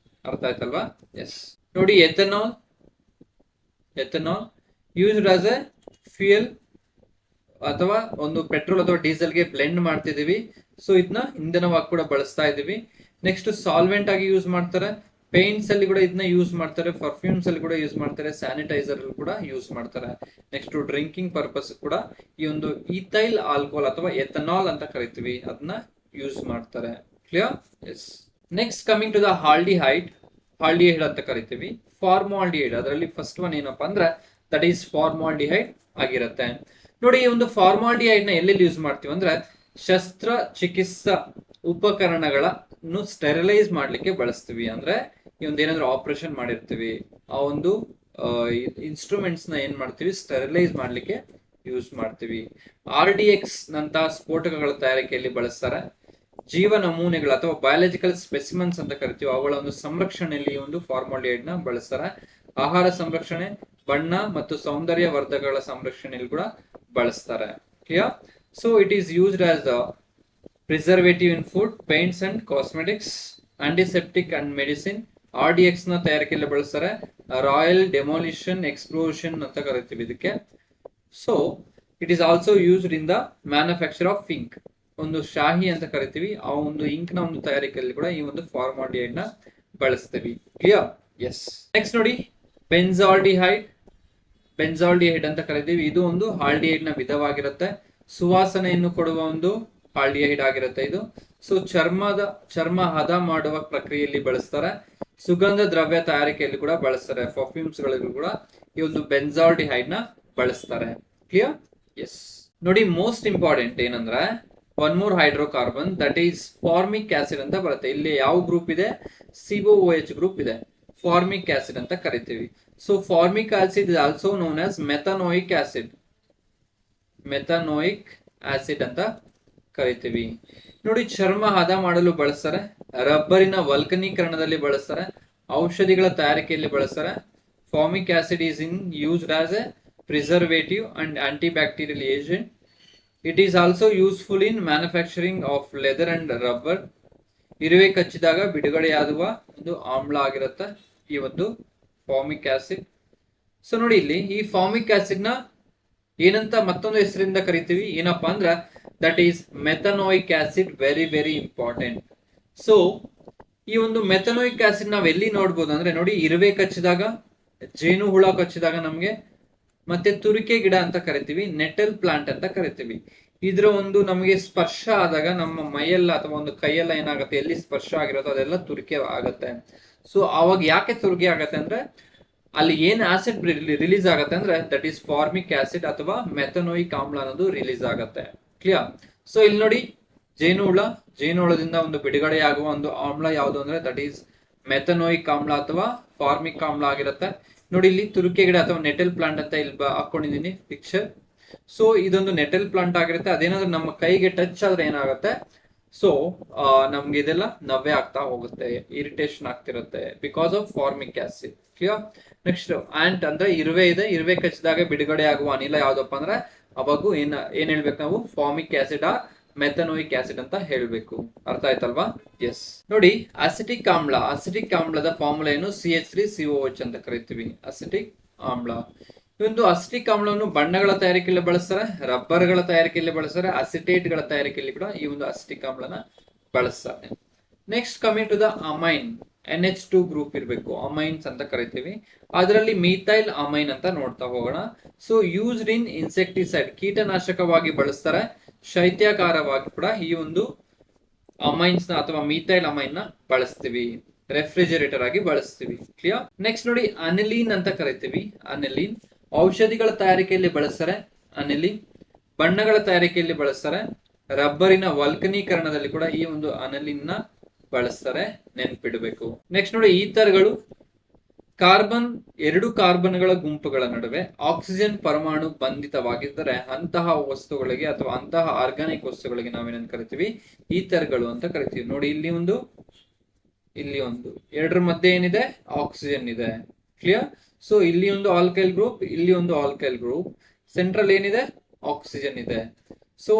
ಅರ್ಥ ಆಯ್ತಲ್ವಾ? ಎಸ್. ನೋಡಿ ethanol used as A fuel ಅಥವಾ ಒಂದು ಪೆಟ್ರೋಲ್ ಅಥವಾ ಡೀಸೆಲ್ಗೆ ಬ್ಲೆಂಡ್ ಮಾಡ್ತಿದೀವಿ. ಸೊ ಇದನ್ನ ಇಂಧನವಾಗಿ ಕೂಡ ಬಳಸ್ತಾ ಇದೀವಿ. ನೆಕ್ಸ್ಟ್ ಸಾಲ್ವೆಂಟ್ ಆಗಿ ಯೂಸ್ ಮಾಡ್ತಾರೆ, ಪೇಂಟ್ಸ್ ಅಲ್ಲಿ ಕೂಡ ಇದನ್ನ ಯೂಸ್ ಮಾಡ್ತಾರೆ, ಪರ್ಫ್ಯೂಮ್ಸ್ ಅಲ್ಲಿ ಕೂಡ ಯೂಸ್ ಮಾಡ್ತಾರೆ, ಸ್ಯಾನಿಟೈಸರ್ ಅಲ್ಲಿ ಕೂಡ ಯೂಸ್ ಮಾಡ್ತಾರೆ. ನೆಕ್ಸ್ಟ್ ಡ್ರಿಂಕಿಂಗ್ ಪರ್ಪಸ್ ಕೂಡ ಈ ಒಂದು ಈಥೈಲ್ ಆಲ್ಕೋಹಾಲ್ ಅಥವಾ ಎಥನಾಲ್ ಅಂತ ಕರಿತೀವಿ, ಅದನ್ನ ಯೂಸ್ ಮಾಡ್ತಾರೆ. Clear? Yes. Next coming to the aldehyde ಅಂತ ಕರಿತೀವಿ. ಫಾರ್ಮಾಲ್ಡಿಹೈಡ್, ಅದರಲ್ಲಿ ಫಸ್ಟ್ ಒನ್ ಏನಪ್ಪಾ ಅಂದ್ರೆ ದಟ್ ಈಸ್ ಫಾರ್ಮಾಲ್ಡಿಹೈಡ್ ಆಗಿರುತ್ತೆ. ನೋಡಿ ಈ ಒಂದು ಫಾರ್ಮಾಲ್ಡಿಹೈಡ್ ನ ಎಲ್ಲೆಲ್ಲಿ ಯೂಸ್ ಮಾಡ್ತೀವಿ ಅಂದ್ರೆ ಶಸ್ತ್ರ ಚಿಕಿತ್ಸಾ ಉಪಕರಣಗಳನ್ನು ಸ್ಟೆರಿಲೈಸ್ ಮಾಡ್ಲಿಕ್ಕೆ ಬಳಸ್ತೀವಿ. ಅಂದ್ರೆ ಈ ಒಂದು ಏನಾದ್ರು ಆಪರೇಷನ್ ಮಾಡಿರ್ತೀವಿ, ಆ ಒಂದು ಇನ್ಸ್ಟ್ರೂಮೆಂಟ್ಸ್ ನ ಏನ್ ಮಾಡ್ತೀವಿ, ಸ್ಟೆರಿಲೈಸ್ ಮಾಡ್ಲಿಕ್ಕೆ ಯೂಸ್ ಮಾಡ್ತೀವಿ. RDX ನಂತಹ ಸ್ಫೋಟಕಗಳ ತಯಾರಿಕೆಯಲ್ಲಿ ಬಳಸ್ತಾರೆ. ಜೀವ ನಮೂನೆಗಳು ಅಥವಾ ಬಯಾಲಜಿಕಲ್ ಸ್ಪೆಸಿಮನ್ಸ್ ಅಂತ ಕರಿತೀವಿ, ಅವುಗಳ ಒಂದು ಸಂರಕ್ಷಣೆಯಲ್ಲಿ ಈ ಒಂದು ಫಾರ್ಮಾಲ್ಡಿಹೈಡ್ ನ ಬಳಸ್ತಾರೆ. ಆಹಾರ ಸಂರಕ್ಷಣೆ, ಬಣ್ಣ ಮತ್ತು ಸೌಂದರ್ಯ ವರ್ಧಕಗಳ ಸಂರಕ್ಷಣೆಯಲ್ಲಿ ಕೂಡ ಬಳಸ್ತಾರೆ. Clear? So it is used as the preservative in food, paints and cosmetics, antiseptic and medicine. RDX ನ ತಯಾರಿಕೆಯಲ್ಲಿ ಬಳಸ್ತಾರೆ. ರಾಯಲ್ ಡೆಮಾಲಿಷನ್ ಎಕ್ಸ್ಪ್ಲೋಷನ್ ಅಂತ ಕರಿತೀವಿ ಇದಕ್ಕೆ. So it is also used in the manufacture of ink, ಒಂದು ಶಾಹಿ ಅಂತ ಕರಿತೀವಿ, ಆ ಒಂದು ಇಂಕ್ ನ ಒಂದು ತಯಾರಿಕೆಯಲ್ಲಿ ಕೂಡ ಈ ಒಂದು ಫಾರ್ಮಾಲ್ಡಿಹೈಡ್ ನ ಬಳಸ್ತೀವಿ. ಕ್ಲಿಯರ್? ಎಸ್. ನೆಕ್ಸ್ಟ್ ನೋಡಿ ಬೆಂಜಾಲ್ಡಿಹೈಡ್ ಅಂತ ಕರಿತೀವಿ. ಇದು ಒಂದು ಆಲ್ಡಿಹೈಡ್ ನ ವಿಧವಾಗಿರುತ್ತೆ. ಸುವಾಸನೆಯನ್ನು ಕೊಡುವ ಒಂದು ಆಲ್ಡಿಹೈಡ್ ಆಗಿರುತ್ತೆ ಇದು. ಸೊ ಚರ್ಮ ಹದ ಮಾಡುವ ಪ್ರಕ್ರಿಯೆಯಲ್ಲಿ ಬಳಸ್ತಾರೆ. ಸುಗಂಧ ದ್ರವ್ಯ ತಯಾರಿಕೆಯಲ್ಲಿ ಕೂಡ ಬಳಸ್ತಾರೆ. ಪರ್ಫ್ಯೂಮ್ಸ್ ಗಳಿಗೂ ಕೂಡ ಈ ಒಂದು ಬೆಂಜಾಲ್ಡಿಹೈಡ್ ನ ಬಳಸ್ತಾರೆ. ಕ್ಲಿಯರ್? ಎಸ್. ನೋಡಿ ಮೋಸ್ಟ್ ಇಂಪಾರ್ಟೆಂಟ್ ಏನಂದ್ರೆ one more hydrocarbon, that is formic acid ಅಂತ ಬರುತ್ತೆ. ಇಲ್ಲಿ ಯಾವ ಗ್ರೂಪ್ ಇದೆ? COOH ಗ್ರೂಪ್ ಇದೆ. ಫಾರ್ಮಿಕ್ ಆಸಿಡ್ ಅಂತ ಕರಿತೀವಿ. So formic acid is also known as ಮೆಥನೋಯಿಕ್ acid ಅಂತ ಕರಿತೀವಿ. ನೋಡಿ ಚರ್ಮ ಹದ ಮಾಡಲು ಬಳಸ್ತಾರೆ, ರಬ್ಬರಿನ ವಲ್ಕನೀಕರಣದಲ್ಲಿ ಬಳಸ್ತಾರೆ, ಔಷಧಿಗಳ ತಯಾರಿಕೆಯಲ್ಲಿ ಬಳಸ್ತಾರೆ. Formic acid is used as A preservative and antibacterial agent. It is also useful in manufacturing of leather and rubber. ಇರುವೆ ಕಚ್ಚಿದಾಗ ಬಿಡುಗಡೆಯಾಗುವ ಒಂದು ಆಮ್ಲ ಆಗಿರುತ್ತೆ ಈ ಒಂದು ಫಾರ್ಮಿಕ್ ಆಸಿಡ್. ಸೊ ನೋಡಿ ಇಲ್ಲಿ ಈ ಫಾರ್ಮಿಕ್ ಆಸಿಡ್ ನ ಏನಂತ ಮತ್ತೊಂದು ಹೆಸರಿಂದ ಕರಿತೀವಿ, ಏನಪ್ಪಾ ಅಂದ್ರ that is ಮೆಥನೋಯಿಕ್ acid. Very very important. So ಈ ಒಂದು ಮೆಥನೋಯಿಕ್ ಆಸಿಡ್ ನಾವ್ ಎಲ್ಲಿ ನೋಡ್ಬೋದು ಅಂದ್ರೆ ನೋಡಿ ಇರುವೆ ಕಚ್ಚಿದಾಗ, ಜೇನು ಹುಳ ಕಚ್ಚಿದಾಗ ನಮ್ಗೆ, ಮತ್ತೆ ತುರಿಕೆ ಗಿಡ ಅಂತ ಕರಿತೀವಿ, ನೆಟಲ್ ಪ್ಲಾಂಟ್ ಅಂತ ಕರಿತೀವಿ. ಇದ್ರ ಒಂದು ನಮಗೆ ಸ್ಪರ್ಶ ಆದಾಗ ನಮ್ಮ ಮೈಯೆಲ್ಲ ಅಥವಾ ಒಂದು ಕೈಯೆಲ್ಲ ಏನಾಗುತ್ತೆ, ಎಲ್ಲಿ ಸ್ಪರ್ಶ ಆಗಿರುತ್ತೋ ಅದೆಲ್ಲ ತುರಿಕೆ ಆಗತ್ತೆ. ಸೊ ಅವಾಗ ಯಾಕೆ ತುರಿಕೆ ಆಗತ್ತೆ ಅಂದ್ರೆ ಅಲ್ಲಿ ಏನ್ ಆಸಿಡ್ ರಿಲೀಸ್ ಆಗತ್ತೆ ಅಂದ್ರೆ ದಟ್ ಈಸ್ ಫಾರ್ಮಿಕ್ ಆಸಿಡ್ ಅಥವಾ ಮೆಥನೋಯಿಕ್ ಆಮ್ಲ ಅನ್ನೋದು ರಿಲೀಸ್ ಆಗತ್ತೆ. ಕ್ಲಿಯರ್? ಸೊ ಇಲ್ಲಿ ನೋಡಿ ಜೇನುಹುಳದಿಂದ ಒಂದು ಬಿಡುಗಡೆ ಆಗುವ ಒಂದು ಆಮ್ಲ ಯಾವುದು ಅಂದ್ರೆ ದಟ್ ಈಸ್ ಮೆಥನೋಯಿಕ್ ಆಮ್ಲ ಅಥವಾ ಫಾರ್ಮಿಕ್ ಆಮ್ಲ ಆಗಿರುತ್ತೆ. ನೋಡಿ ಇಲ್ಲಿ ತುರಿಕೆ ಗಿಡ ಅಥವಾ ನೆಟಲ್ ಪ್ಲಾಂಟ್ ಅಂತ ಇಲ್ಲಿ ಹಾಕೊಂಡಿದೀನಿ ಪಿಕ್ಚರ್. ಸೊ ಇದೊಂದು ನೆಟಲ್ ಪ್ಲಾಂಟ್ ಆಗಿರುತ್ತೆ. ಅದೇನಾದ್ರೂ ನಮ್ಮ ಕೈಗೆ ಟಚ್ ಆದ್ರೆ ಏನಾಗುತ್ತೆ, ಸೊ ನಮ್ಗೆ ಇದೆಲ್ಲ ನವ್ಯ ಆಗ್ತಾ ಹೋಗುತ್ತೆ, ಇರಿಟೇಷನ್ ಆಗ್ತಿರುತ್ತೆ because of formic acid. Clear? Next ant ಅಂದ್ರೆ ಇರುವೆ ಇದೆ, ಇರುವೆ ಕಚ್ಚಿದಾಗ ಬಿಡುಗಡೆ ಆಗುವ ಅನಿಲ ಯಾವ್ದಪ್ಪ ಅಂದ್ರೆ ಅವಾಗೂ ಏನ್ ಹೇಳ್ಬೇಕು ನಾವು, ಫಾರ್ಮಿಕ್ ಆಸಿಡ್ ಆ ಮೆಥನೋಯಿಕ್ ಆಸಿಡ್ ಅಂತ ಹೇಳ್ಬೇಕು. ಅರ್ಥ ಆಯ್ತಲ್ವಾ? ಎಸ್. ನೋಡಿ ಅಸಿಟಿಕ್ ಆಮ್ಲದ ಫಾರ್ಮುಲಾ ಏನು? CH3COH ಅಂತ ಕರಿತೀವಿ, ಅಸಿಟಿಕ್ ಆಮ್ಲ. ಈ ಒಂದು ಅಸಿಟಿಕ್ ಆಮ್ಲವನ್ನು ಬಣ್ಣಗಳ ತಯಾರಿಕೆಯಲ್ಲಿ ಬಳಸ್ತಾರೆ, ರಬ್ಬರ್ಗಳ ತಯಾರಿಕೆಯಲ್ಲಿ ಬಳಸ್ತಾರೆ, ಅಸಿಟೇಟ್ಗಳ ತಯಾರಿಕೆಯಲ್ಲಿ ಕೂಡ ಈ ಒಂದು ಅಸಿಟಿಕ್ ಆಮ್ಲನ ಬಳಸ್ತಾರೆ. Next coming to the amine, NH2 group ಇರಬೇಕು, ಅಮೈನ್ಸ್ ಅಂತ ಕರಿತೀವಿ. ಅದರಲ್ಲಿ ಮೀಥೈಲ್ ಅಮೈನ್ ಅಂತ ನೋಡ್ತಾ ಹೋಗೋಣ. ಸೊ ಯೂಸ್ಡ್ ಇನ್ ಇನ್ಸೆಕ್ಟಿಸೈಡ್, ಕೀಟನಾಶಕವಾಗಿ ಬಳಸ್ತಾರೆ. ಶೈತ್ಯಕಾರವಾಗಿ ಕೂಡ ಈ ಒಂದು ಅಮೈನ್ಸ್ ನ ಅಥವಾ ಮೀಥೈಲ್ ಅಮೈನ್ ನ ಬಳಸ್ತೀವಿ. ರೆಫ್ರಿಜರೇಟರ್ ಆಗಿ ಬಳಸ್ತೀವಿ. ಕ್ಲಿಯರ್? ನೆಕ್ಸ್ಟ್ ನೋಡಿ, ಅನಿಲೀನ್ ಅಂತ ಕರಿತೀವಿ. ಅನಿಲೀನ್ ಔಷಧಿಗಳ ತಯಾರಿಕೆಯಲ್ಲಿ ಬಳಸ್ತಾರೆ. ಅನಿಲೀನ್ ಬಣ್ಣಗಳ ತಯಾರಿಕೆಯಲ್ಲಿ ಬಳಸ್ತಾರೆ. ರಬ್ಬರಿನ ವಲ್ಕನೀಕರಣದಲ್ಲಿ ಕೂಡ ಈ ಒಂದು ಅನಿಲೀನ್ ನ ಬಳಸ್ತಾರೆ, ನೆನ್ಪಿಡಬೇಕು. ನೆಕ್ಸ್ಟ್ ನೋಡಿ, ಈಥರ್ಗಳು ಕಾರ್ಬನ್, ಎರಡು ಕಾರ್ಬನ್ಗಳ ಗುಂಪುಗಳ ನಡುವೆ ಆಕ್ಸಿಜನ್ ಪರಮಾಣು ಬಂಧಿತವಾಗಿದ್ದರೆ ಅಂತಹ ವಸ್ತುಗಳಿಗೆ ಅಥವಾ ಅಂತಹ ಆರ್ಗಾನಿಕ್ ವಸ್ತುಗಳಿಗೆ ನಾವೇನಂತ ಕರಿತೀವಿ? ಈಥರ್ಗಳು ಅಂತ ಕರಿತೀವಿ. ನೋಡಿ, ಇಲ್ಲಿ ಒಂದು ಎರಡರ ಮಧ್ಯೆ ಏನಿದೆ? ಆಕ್ಸಿಜನ್ ಇದೆ. ಕ್ಲಿಯರ್? ಸೊ ಇಲ್ಲಿ ಒಂದು ಆಲ್ಕೈಲ್ ಗ್ರೂಪ್, ಇಲ್ಲಿ ಒಂದು ಆಲ್ಕೈಲ್ ಗ್ರೂಪ್, ಸೆಂಟ್ರಲ್ ಏನಿದೆ? ಆಕ್ಸಿಜನ್ ಇದೆ. ಸೊ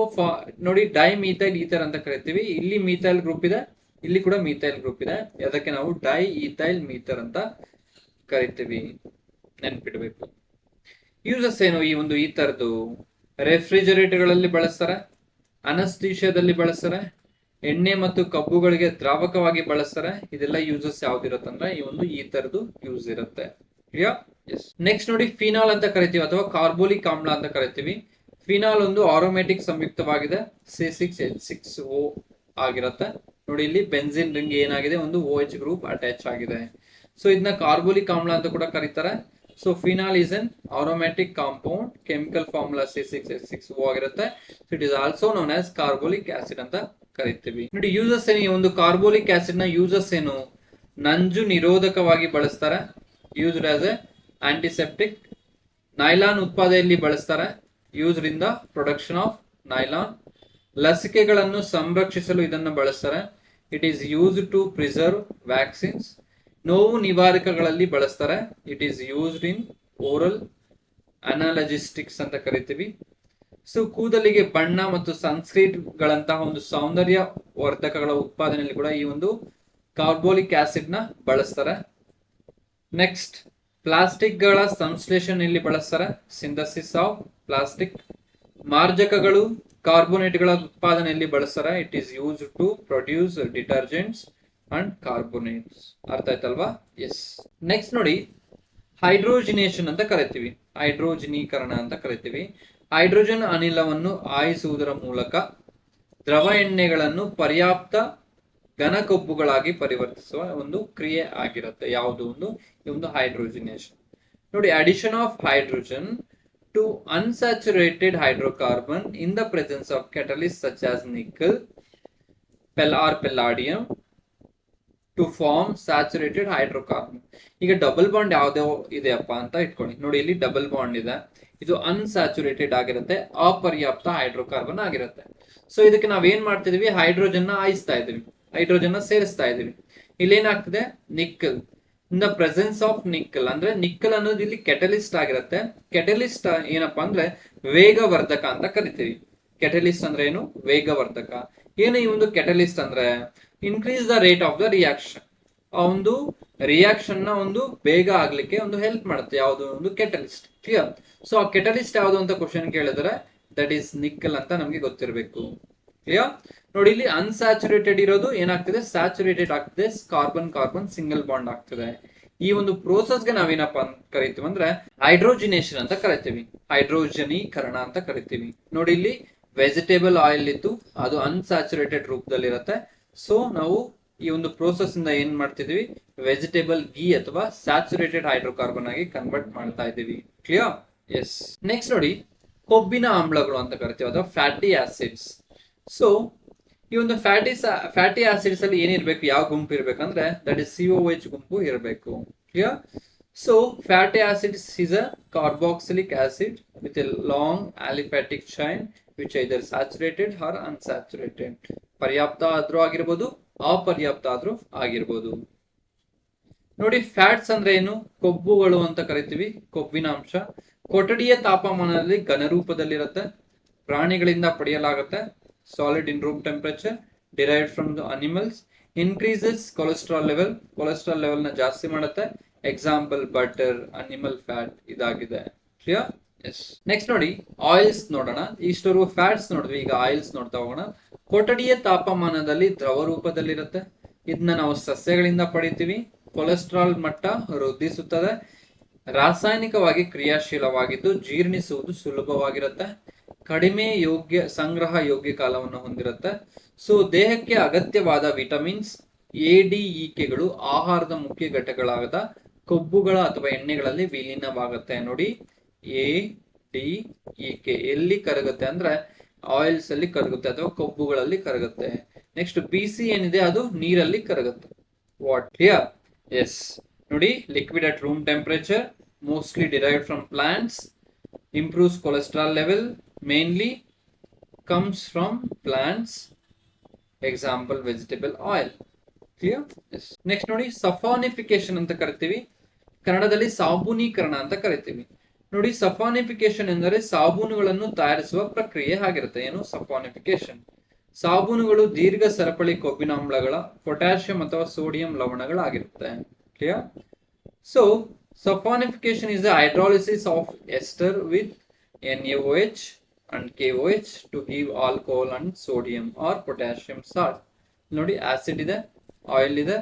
ನೋಡಿ, ಡೈಮೀಥೈಲ್ ಈಥರ್ ಅಂತ ಕರಿತೀವಿ. ಇಲ್ಲಿ ಮೀಥೈಲ್ ಗ್ರೂಪ್ ಇದೆ, ಇಲ್ಲಿ ಕೂಡ ಮೀಥೈಲ್ ಗ್ರೂಪ್ ಇದೆ. ಅದಕ್ಕೆ ನಾವು ಡೈ ಈಥೈಲ್ ಮೀಥರ್ ಅಂತ ಕರಿತೀವಿ, ನೆನ್ಪಿಡ್ಬೇಕು. ಯೂಸಸ್ ಏನು ಈ ಒಂದು ಈಥರ್ದು? ರೆಫ್ರಿಜರೇಟರ್ಗಳಲ್ಲಿ ಬಳಸ್ತಾರೆ, ಅನಸ್ತೇಷಿಯಾದಲ್ಲಿ ಬಳಸ್ತಾರೆ, ಎಣ್ಣೆ ಮತ್ತು ಕಬ್ಬುಗಳಿಗೆ ದ್ರಾವಕವಾಗಿ ಬಳಸ್ತಾರೆ. ಇದೆಲ್ಲ ಯೂಸಸ್ ಯಾವ್ದಿರತ್ತಂದ್ರೆ ಈ ಒಂದು ಈಥರ್ದು ಯೂಸ್ ಇರುತ್ತೆ. ನೆಕ್ಸ್ಟ್ ನೋಡಿ, ಫಿನಾಲ್ ಅಂತ ಕರಿತೀವಿ ಅಥವಾ ಕಾರ್ಬೋಲಿಕ್ ಆಮ್ಲ ಅಂತ ಕರಿತೀವಿ. ಫಿನಾಲ್ ಒಂದು ಆರೋಮ್ಯಾಟಿಕ್ ಸಂಯುಕ್ತವಾಗಿದೆ, C6H6O ಆಗಿರುತ್ತೆ. ನೋಡಿ, ಇಲ್ಲಿ ಬೆನ್ಸಿನ್ ರಿಂಗ್ ಏನಾಗಿದೆ? ಒಂದು OH ಗ್ರೂಪ್ ಅಟ್ಯಾಚ್ ಆಗಿದೆ. ಸೊ ಇದನ್ನ ಕಾರ್ಬೋಲಿಕ್ ಆಮ್ಲ ಅಂತ ಕೂಡ ಕರೀತಾರೆ. So phenol is an aromatic compound, chemical formula C6H6O ಆಗಿರುತ್ತೆ. So it is also known as carbolic acid ಅಂತ ಕರಿತೀವಿ. ನೋಡಿ, ಯೂಸಸ್ ಏನು? ಈ ಒಂದು ಕಾರ್ಬೋಲಿಕ್ ಆಸಿಡ್ ನ ಯೂಸಸ್ ಏನು? ನಂಜು ನಿರೋಧಕವಾಗಿ ಬಳಸ್ತಾರೆ, used as a antiseptic. Nylon ಉತ್ಪಾದನೆಯಲ್ಲಿ ಬಳಸ್ತಾರೆ, used in the production of nylon. ಲಸಿಕೆಗಳನ್ನು ಸಂರಕ್ಷಿಸಲು ಇದನ್ನು ಬಳಸ್ತಾರೆ, it is used to preserve vaccines. ನೋವು ನಿವಾರಕಗಳಲ್ಲಿ ಬಳಸ್ತಾರೆ, it is used in oral analgesics ಅಂತ ಕರಿತೀವಿ. ಸೊ ಕೂದಲಿಗೆ ಬಣ್ಣ ಮತ್ತು ಸನ್ಸ್ಕ್ರೀನ್ ಗಳಂತಹ ಒಂದು ಸೌಂದರ್ಯ ವರ್ಧಕಗಳ ಉತ್ಪಾದನೆಯಲ್ಲಿ ಕೂಡ ಈ ಒಂದು ಕಾರ್ಬೋಲಿಕ್ ಆಸಿಡ್ ನ ಬಳಸ್ತಾರೆ. ನೆಕ್ಸ್ಟ್, ಪ್ಲಾಸ್ಟಿಕ್ ಗಳ ಸಂಶ್ಲೇಷಣೆಯಲ್ಲಿ ಬಳಸ್ತಾರೆ, ಸಿಂಥಸಿಸ್ ಆಫ್ ಪ್ಲಾಸ್ಟಿಕ್. ಮಾರ್ಜಕಗಳು ಕಾರ್ಬೋನೇಟ್ ಗಳ ಉತ್ಪಾದನೆಯಲ್ಲಿ ಬಳಸ್ತಾರೆ, it is used to produce detergents and carbonates. ಅರ್ಥ ಆಯ್ತಲ್ವಾ? ಎಸ್. ನೆಕ್ಸ್ಟ್ ನೋಡಿ, ಹೈಡ್ರೋಜಿನೇಷನ್ ಅಂತ ಕರಿತೀವಿ, ಹೈಡ್ರೋಜಿನೀಕರಣ ಅಂತ ಕರಿತೀವಿ. ಹೈಡ್ರೋಜನ್ ಅನಿಲವನ್ನು ಆಯಿಸುವುದರ ಮೂಲಕ ದ್ರವ ಎಣ್ಣೆಗಳನ್ನು ಪರ್ಯಾಪ್ತ ಘನಕೊಬ್ಬುಗಳಾಗಿ ಪರಿವರ್ತಿಸುವ ಒಂದು ಕ್ರಿಯೆ ಆಗಿರುತ್ತೆ. ಯಾವುದು? ಈ ಒಂದು ಹೈಡ್ರೋಜಿನೇಷನ್. ನೋಡಿ, addition of hydrogen to unsaturated hydrocarbon in the presence of catalysts such as nickel or palladium to form saturated hydrocarbon. ಈಗ ಡಬಲ್ ಬಾಂಡ್ ಯಾವ್ದೇ ಇದೆಯಪ್ಪ ಅಂತ ಇಟ್ಕೊಳ್ಳಿ. ನೋಡಿ, ಇಲ್ಲಿ ಡಬಲ್ ಬಾಂಡ್ ಇದೆ, ಇದು ಅನ್ಸ್ಯಾಚುರೇಟೆಡ್ ಆಗಿರುತ್ತೆ, ಅಪರ್ಯಾಪ್ತ ಹೈಡ್ರೋಕಾರ್ಬನ್ ಆಗಿರುತ್ತೆ. ಸೊ ಇದಕ್ಕೆ ನಾವೇನ್ ಮಾಡ್ತಿದೀವಿ? ಹೈಡ್ರೋಜನ್ ನ ಆಯಿಸ್ತಾ ಇದೀವಿ, ಹೈಡ್ರೋಜನ್ ನ ಸೇರಿಸ್ತಾ ಇದೀವಿ. ಇಲ್ಲೇನಾಗ್ತದೆ? Nickel. In the presence of nickel ಅಂದ್ರೆ ನಿಕ್ಕಲ್ ಅನ್ನೋದು ಇಲ್ಲಿ ಕೆಟಲಿಸ್ಟ್ ಆಗಿರುತ್ತೆ. ಕೆಟಲಿಸ್ಟ್ ಏನಪ್ಪಾ ಅಂದ್ರೆ ವೇಗವರ್ಧಕ ಅಂತ ಕರಿತೀವಿ. ಕೆಟಲಿಸ್ಟ್ ಅಂದ್ರೆ ಏನು? ವೇಗವರ್ಧಕ. ಏನು ಈ ಒಂದು ಕೆಟಲಿಸ್ಟ್ ಅಂದ್ರೆ? Increase the rate of the reaction. ಆ ಒಂದು ರಿಯಾಕ್ಷನ್ ನ ಒಂದು ಬೇಗ ಆಗ್ಲಿಕ್ಕೆ ಒಂದು ಹೆಲ್ಪ್ ಮಾಡುತ್ತೆ. ಯಾವುದು? ಒಂದು ಕೆಟಲಿಸ್ಟ್. ಕ್ಲಿಯರ್? ಸೊ ಆ ಕೆಟಲಿಸ್ಟ್ ಯಾವುದು ಅಂತ ಕ್ವಶನ್ ಕೇಳಿದ್ರೆ ದಟ್ ಈಸ್ ನಿಕ್ಕಲ್ ಅಂತ ನಮ್ಗೆ ಗೊತ್ತಿರಬೇಕು. ಕ್ಲಿಯರ್? ನೋಡಿ, ಇಲ್ಲಿ ಅನ್ಸ್ಯಾಚುರೇಟೆಡ್ ಇರೋದು ಏನಾಗ್ತದೆ? ಸ್ಯಾಚುರೇಟೆಡ್ ಆಗ್ತದೆ, ಕಾರ್ಬನ್ ಕಾರ್ಬನ್ ಸಿಂಗಲ್ ಬಾಂಡ್ ಆಗ್ತದೆ. ಈ ಒಂದು ಪ್ರೋಸೆಸ್ಗೆ ನಾವೇನಪ್ಪ ಕರಿತೀವಿ ಅಂದ್ರೆ ಹೈಡ್ರೋಜಿನೇಷನ್ ಅಂತ ಕರಿತೀವಿ, ಹೈಡ್ರೋಜನೀಕರಣ ಅಂತ ಕರಿತೀವಿ. ನೋಡಿ, ಇಲ್ಲಿ ವೆಜಿಟೇಬಲ್ ಆಯಿಲ್ ಇತ್ತು, ಅದು ಅನ್ಸ್ಯಾಚುರೇಟೆಡ್ ರೂಪದಲ್ಲಿ ಇರುತ್ತೆ. ಸೊ ನಾವು ಈ ಒಂದು ಪ್ರೋಸೆಸ್ ಇಂದ ಏನ್ ಮಾಡ್ತಿದೀವಿ? ವೆಜಿಟೇಬಲ್ ಗೀ ಅಥವಾ ಸ್ಯಾಚುರೇಟೆಡ್ ಹೈಡ್ರೋಕಾರ್ಬನ್ ಆಗಿ ಕನ್ವರ್ಟ್ ಮಾಡ್ತಾ ಇದೀವಿ. ಕ್ಲಿಯರ್? ಎಸ್. ನೆಕ್ಸ್ಟ್ ನೋಡಿ, ಕೊಬ್ಬಿನ ಆಮ್ಲಗಳು ಅಂತ ಕರಿತೀವಿ ಅಥವಾ ಫ್ಯಾಟಿ ಆಸಿಡ್ಸ್. ಸೊ ಈ ಒಂದು ಫ್ಯಾಟಿ ಆಸಿಡ್ಸ್ ಅಲ್ಲಿ ಏನಿರ್ಬೇಕು? ಯಾವ ಗುಂಪು ಇರ್ಬೇಕಂದ್ರೆ ದಟ್ ಇಸ್ COH ಗುಂಪು ಇರಬೇಕು. Clear? So fatty acids is a carboxylic acid with a long aliphatic chain which either saturated or unsaturated. ಪರ್ಯಾಪ್ತ ಆದ್ರೂ ಆಗಿರ್ಬೋದು, ಅಪರ್ಯಾಪ್ತ ಆದ್ರೂ ಆಗಿರ್ಬೋದು. ನೋಡಿ, ಫ್ಯಾಟ್ಸ್ ಅಂದ್ರೆ ಏನು? ಕೊಬ್ಬುಗಳು ಅಂತ ಕರಿತೀವಿ, ಕೊಬ್ಬಿನ ಅಂಶ. ಕೊಠಡಿಯ ತಾಪಮಾನದಲ್ಲಿ ಘನರೂಪದಲ್ಲಿರುತ್ತೆ, ಪ್ರಾಣಿಗಳಿಂದ ಪಡೆಯಲಾಗುತ್ತೆ. Solid in room temperature, derived from the animals. Increases cholesterol level, cholesterol level ನ ಜಾಸ್ತಿ ಮಾಡುತ್ತೆ. ಎಕ್ಸಾಂಪಲ್ ಬಟರ್, ಅನಿಮಲ್ ಫ್ಯಾಟ್ ಇದಾಗಿದೆ. ಕ್ಲಿಯರ್? ಎಸ್. ನೆಕ್ಸ್ಟ್ ನೋಡಿ, ಆಯಿಲ್ಸ್ ನೋಡೋಣ. ಇಷ್ಟರು ಫ್ಯಾಟ್ಸ್ ನೋಡಿದ್ವಿ, ಈಗ ಆಯಿಲ್ಸ್ ನೋಡ್ತಾ ಹೋಗೋಣ. ಕೊಠಡಿಯ ತಾಪಮಾನದಲ್ಲಿ ದ್ರವ ರೂಪದಲ್ಲಿರುತ್ತೆ, ಇದನ್ನ ನಾವು ಸಸ್ಯಗಳಿಂದ ಪಡಿತೀವಿ. ಕೊಲೆಸ್ಟ್ರಾಲ್ ಮಟ್ಟ ವೃದ್ಧಿಸುತ್ತದೆ, ರಾಸಾಯನಿಕವಾಗಿ ಕ್ರಿಯಾಶೀಲವಾಗಿದ್ದು ಜೀರ್ಣಿಸುವುದು ಸುಲಭವಾಗಿರುತ್ತೆ, ಕಡಿಮೆ ಸಂಗ್ರಹ ಯೋಗ್ಯ ಕಾಲವನ್ನು ಹೊಂದಿರುತ್ತೆ. ಸೊ ದೇಹಕ್ಕೆ ಅಗತ್ಯವಾದ ವಿಟಮಿನ್ಸ್ ADEKಗಳು ಆಹಾರದ ಮುಖ್ಯ ಘಟಕಗಳಾದ ಕೊಬ್ಬುಗಳ ಅಥವಾ ಎಣ್ಣೆಗಳಲ್ಲಿ ವಿಲೀನವಾಗುತ್ತೆ. ನೋಡಿ, ADEK ಎಲ್ಲಿ ಕರಗುತ್ತೆ ಅಂದ್ರೆ ಆಯಿಲ್ಸ್ ಅಲ್ಲಿ ಕರಗುತ್ತೆ ಅಥವಾ ಕೊಬ್ಬುಗಳಲ್ಲಿ ಕರಗುತ್ತೆ. ನೆಕ್ಸ್ಟ್ BC ಏನಿದೆ ಅದು ನೀರಲ್ಲಿ ಕರಗುತ್ತೆ. What clear? ಎಸ್. ನೋಡಿ, liquid at room temperature, mostly derived from plants, improves cholesterol level, mainly comes from plants, example vegetable oil. Clear? Yes. Next ನೋಡಿ, ಸಫಾನಿಫಿಕೇಶನ್ ಅಂತ ಕರಿತೀವಿ, ಕನ್ನಡದಲ್ಲಿ ಸಾಬೂನೀಕರಣ ಅಂತ ಕರಿತೀವಿ. ನೋಡಿ, ಸಫಾನಿಫಿಕೇಶನ್ ಎಂದರೆ ಸಾಬೂನುಗಳನ್ನು ತಯಾರಿಸುವ ಪ್ರಕ್ರಿಯೆ ಆಗಿರುತ್ತೆ. ಏನು ಸಫಾನಿಫಿಕೇಶನ್? ಸಾಬೂನುಗಳು ದೀರ್ಘ ಸರಪಳಿ ಕೊಬ್ಬಿನಾಮ್ಲಗಳ ಪೊಟ್ಯಾಷಿಯಂ ಅಥವಾ ಸೋಡಿಯಂ ಲವಣಗಳಾಗಿರುತ್ತೆ. Clear? So saponification is the hydrolysis of ester with NaOH and KOH to give alcohol and sodium or potassium salt. ನೋಡಿ, ಆಸಿಡ್ ಇದೆ, ಆಯಿಲ್ ಇದೆ,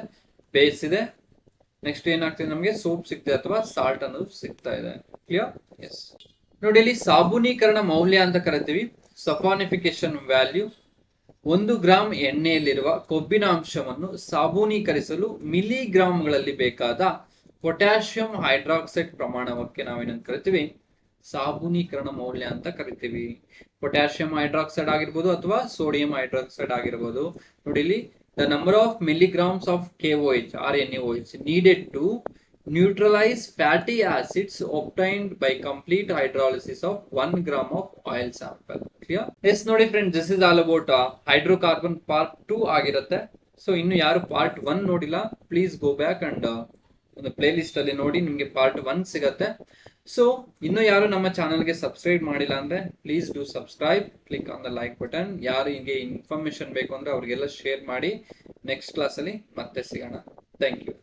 ಬೇಸ್ ಇದೆ, ನೆಕ್ಸ್ಟ್ ಏನಾಗ್ತಿದೆ, ನಮಗೆ ಸೋಪ್ ಸಿಗ್ತದೆ ಅಥವಾ ಸಾಲ್ಟ್ ಅನ್ನೋದು ಸಿಗ್ತಾ ಇದೆ. ಕ್ಲಿಯರ್? ಎಸ್. ನೋಡಿ, ಇಲ್ಲಿ ಸಾಬೂನೀಕರಣ ಮೌಲ್ಯ ಅಂತ ಕರಿತೀವಿ. ಸಫಾನಿಫಿಕೇಶನ್ ವ್ಯಾಲ್ಯೂ 1 ಗ್ರಾಂ ಎಣ್ಣೆಯಲ್ಲಿರುವ ಕೊಬ್ಬಿನ ಅಂಶವನ್ನು ಸಾಬೂನೀಕರಿಸಲು ಮಿಲಿಗ್ರಾಂಗಳಲ್ಲಿ ಬೇಕಾದ ಪೊಟ್ಯಾಷಿಯಂ ಹೈಡ್ರಾಕ್ಸೈಡ್ ಪ್ರಮಾಣಕ್ಕೆ ನಾವೇನಂತ ಕರಿತೀವಿ, ಸಾಬೂನೀಕರಣ ಮೌಲ್ಯ ಅಂತ ಕರಿತೀವಿ. ಪೊಟ್ಯಾಷಿಯಂ ಹೈಡ್ರಾಕ್ಸೈಡ್ ಆಗಿರ್ಬೋದು ಅಥವಾ ಸೋಡಿಯಂ ಹೈಡ್ರಾಕ್ಸೈಡ್ ಆಗಿರ್ಬೋದು. ನೋಡಿ, ಇಲ್ಲಿ the number of milligrams of KOH or NaOH needed to neutralize fatty acids obtained by complete hydrolysis of 1 gram of oil sample. Clear? Yes, ನೋಡಿ friends, this is all about hydrocarbon part 2 ಆಗಿರುತ್ತೆ. ಸೊ ಇನ್ನು ಯಾರು ಪಾರ್ಟ್ 1 ನೋಡಿಲ್ಲ, ಪ್ಲೀಸ್ ಗೋ ಬ್ಯಾಕ್ ಅಂಡ್ ಒಂದು ಪ್ಲೇ ಲಿಸ್ಟ್ ಅಲ್ಲಿ ನೋಡಿ, ನಿಮಗೆ ಪಾರ್ಟ್ 1 ಸಿಗತ್ತೆ. ಸೊ ಇನ್ನು ಯಾರು ನಮ್ಮ ಚಾನಲ್ಗೆ ಸಬ್ಸ್ಕ್ರೈಬ್ ಮಾಡಿಲ್ಲ ಅಂದ್ರೆ please do subscribe, click on the like button. ಯಾರು ಹಿಂಗೆ ಇನ್ಫಾರ್ಮೇಶನ್ ಬೇಕು ಅಂದ್ರೆ ಅವ್ರಿಗೆಲ್ಲ ಶೇರ್ ಮಾಡಿ. ನೆಕ್ಸ್ಟ್ ಕ್ಲಾಸ್ ಅಲ್ಲಿ ಮತ್ತೆ ಸಿಗೋಣ. Thank you.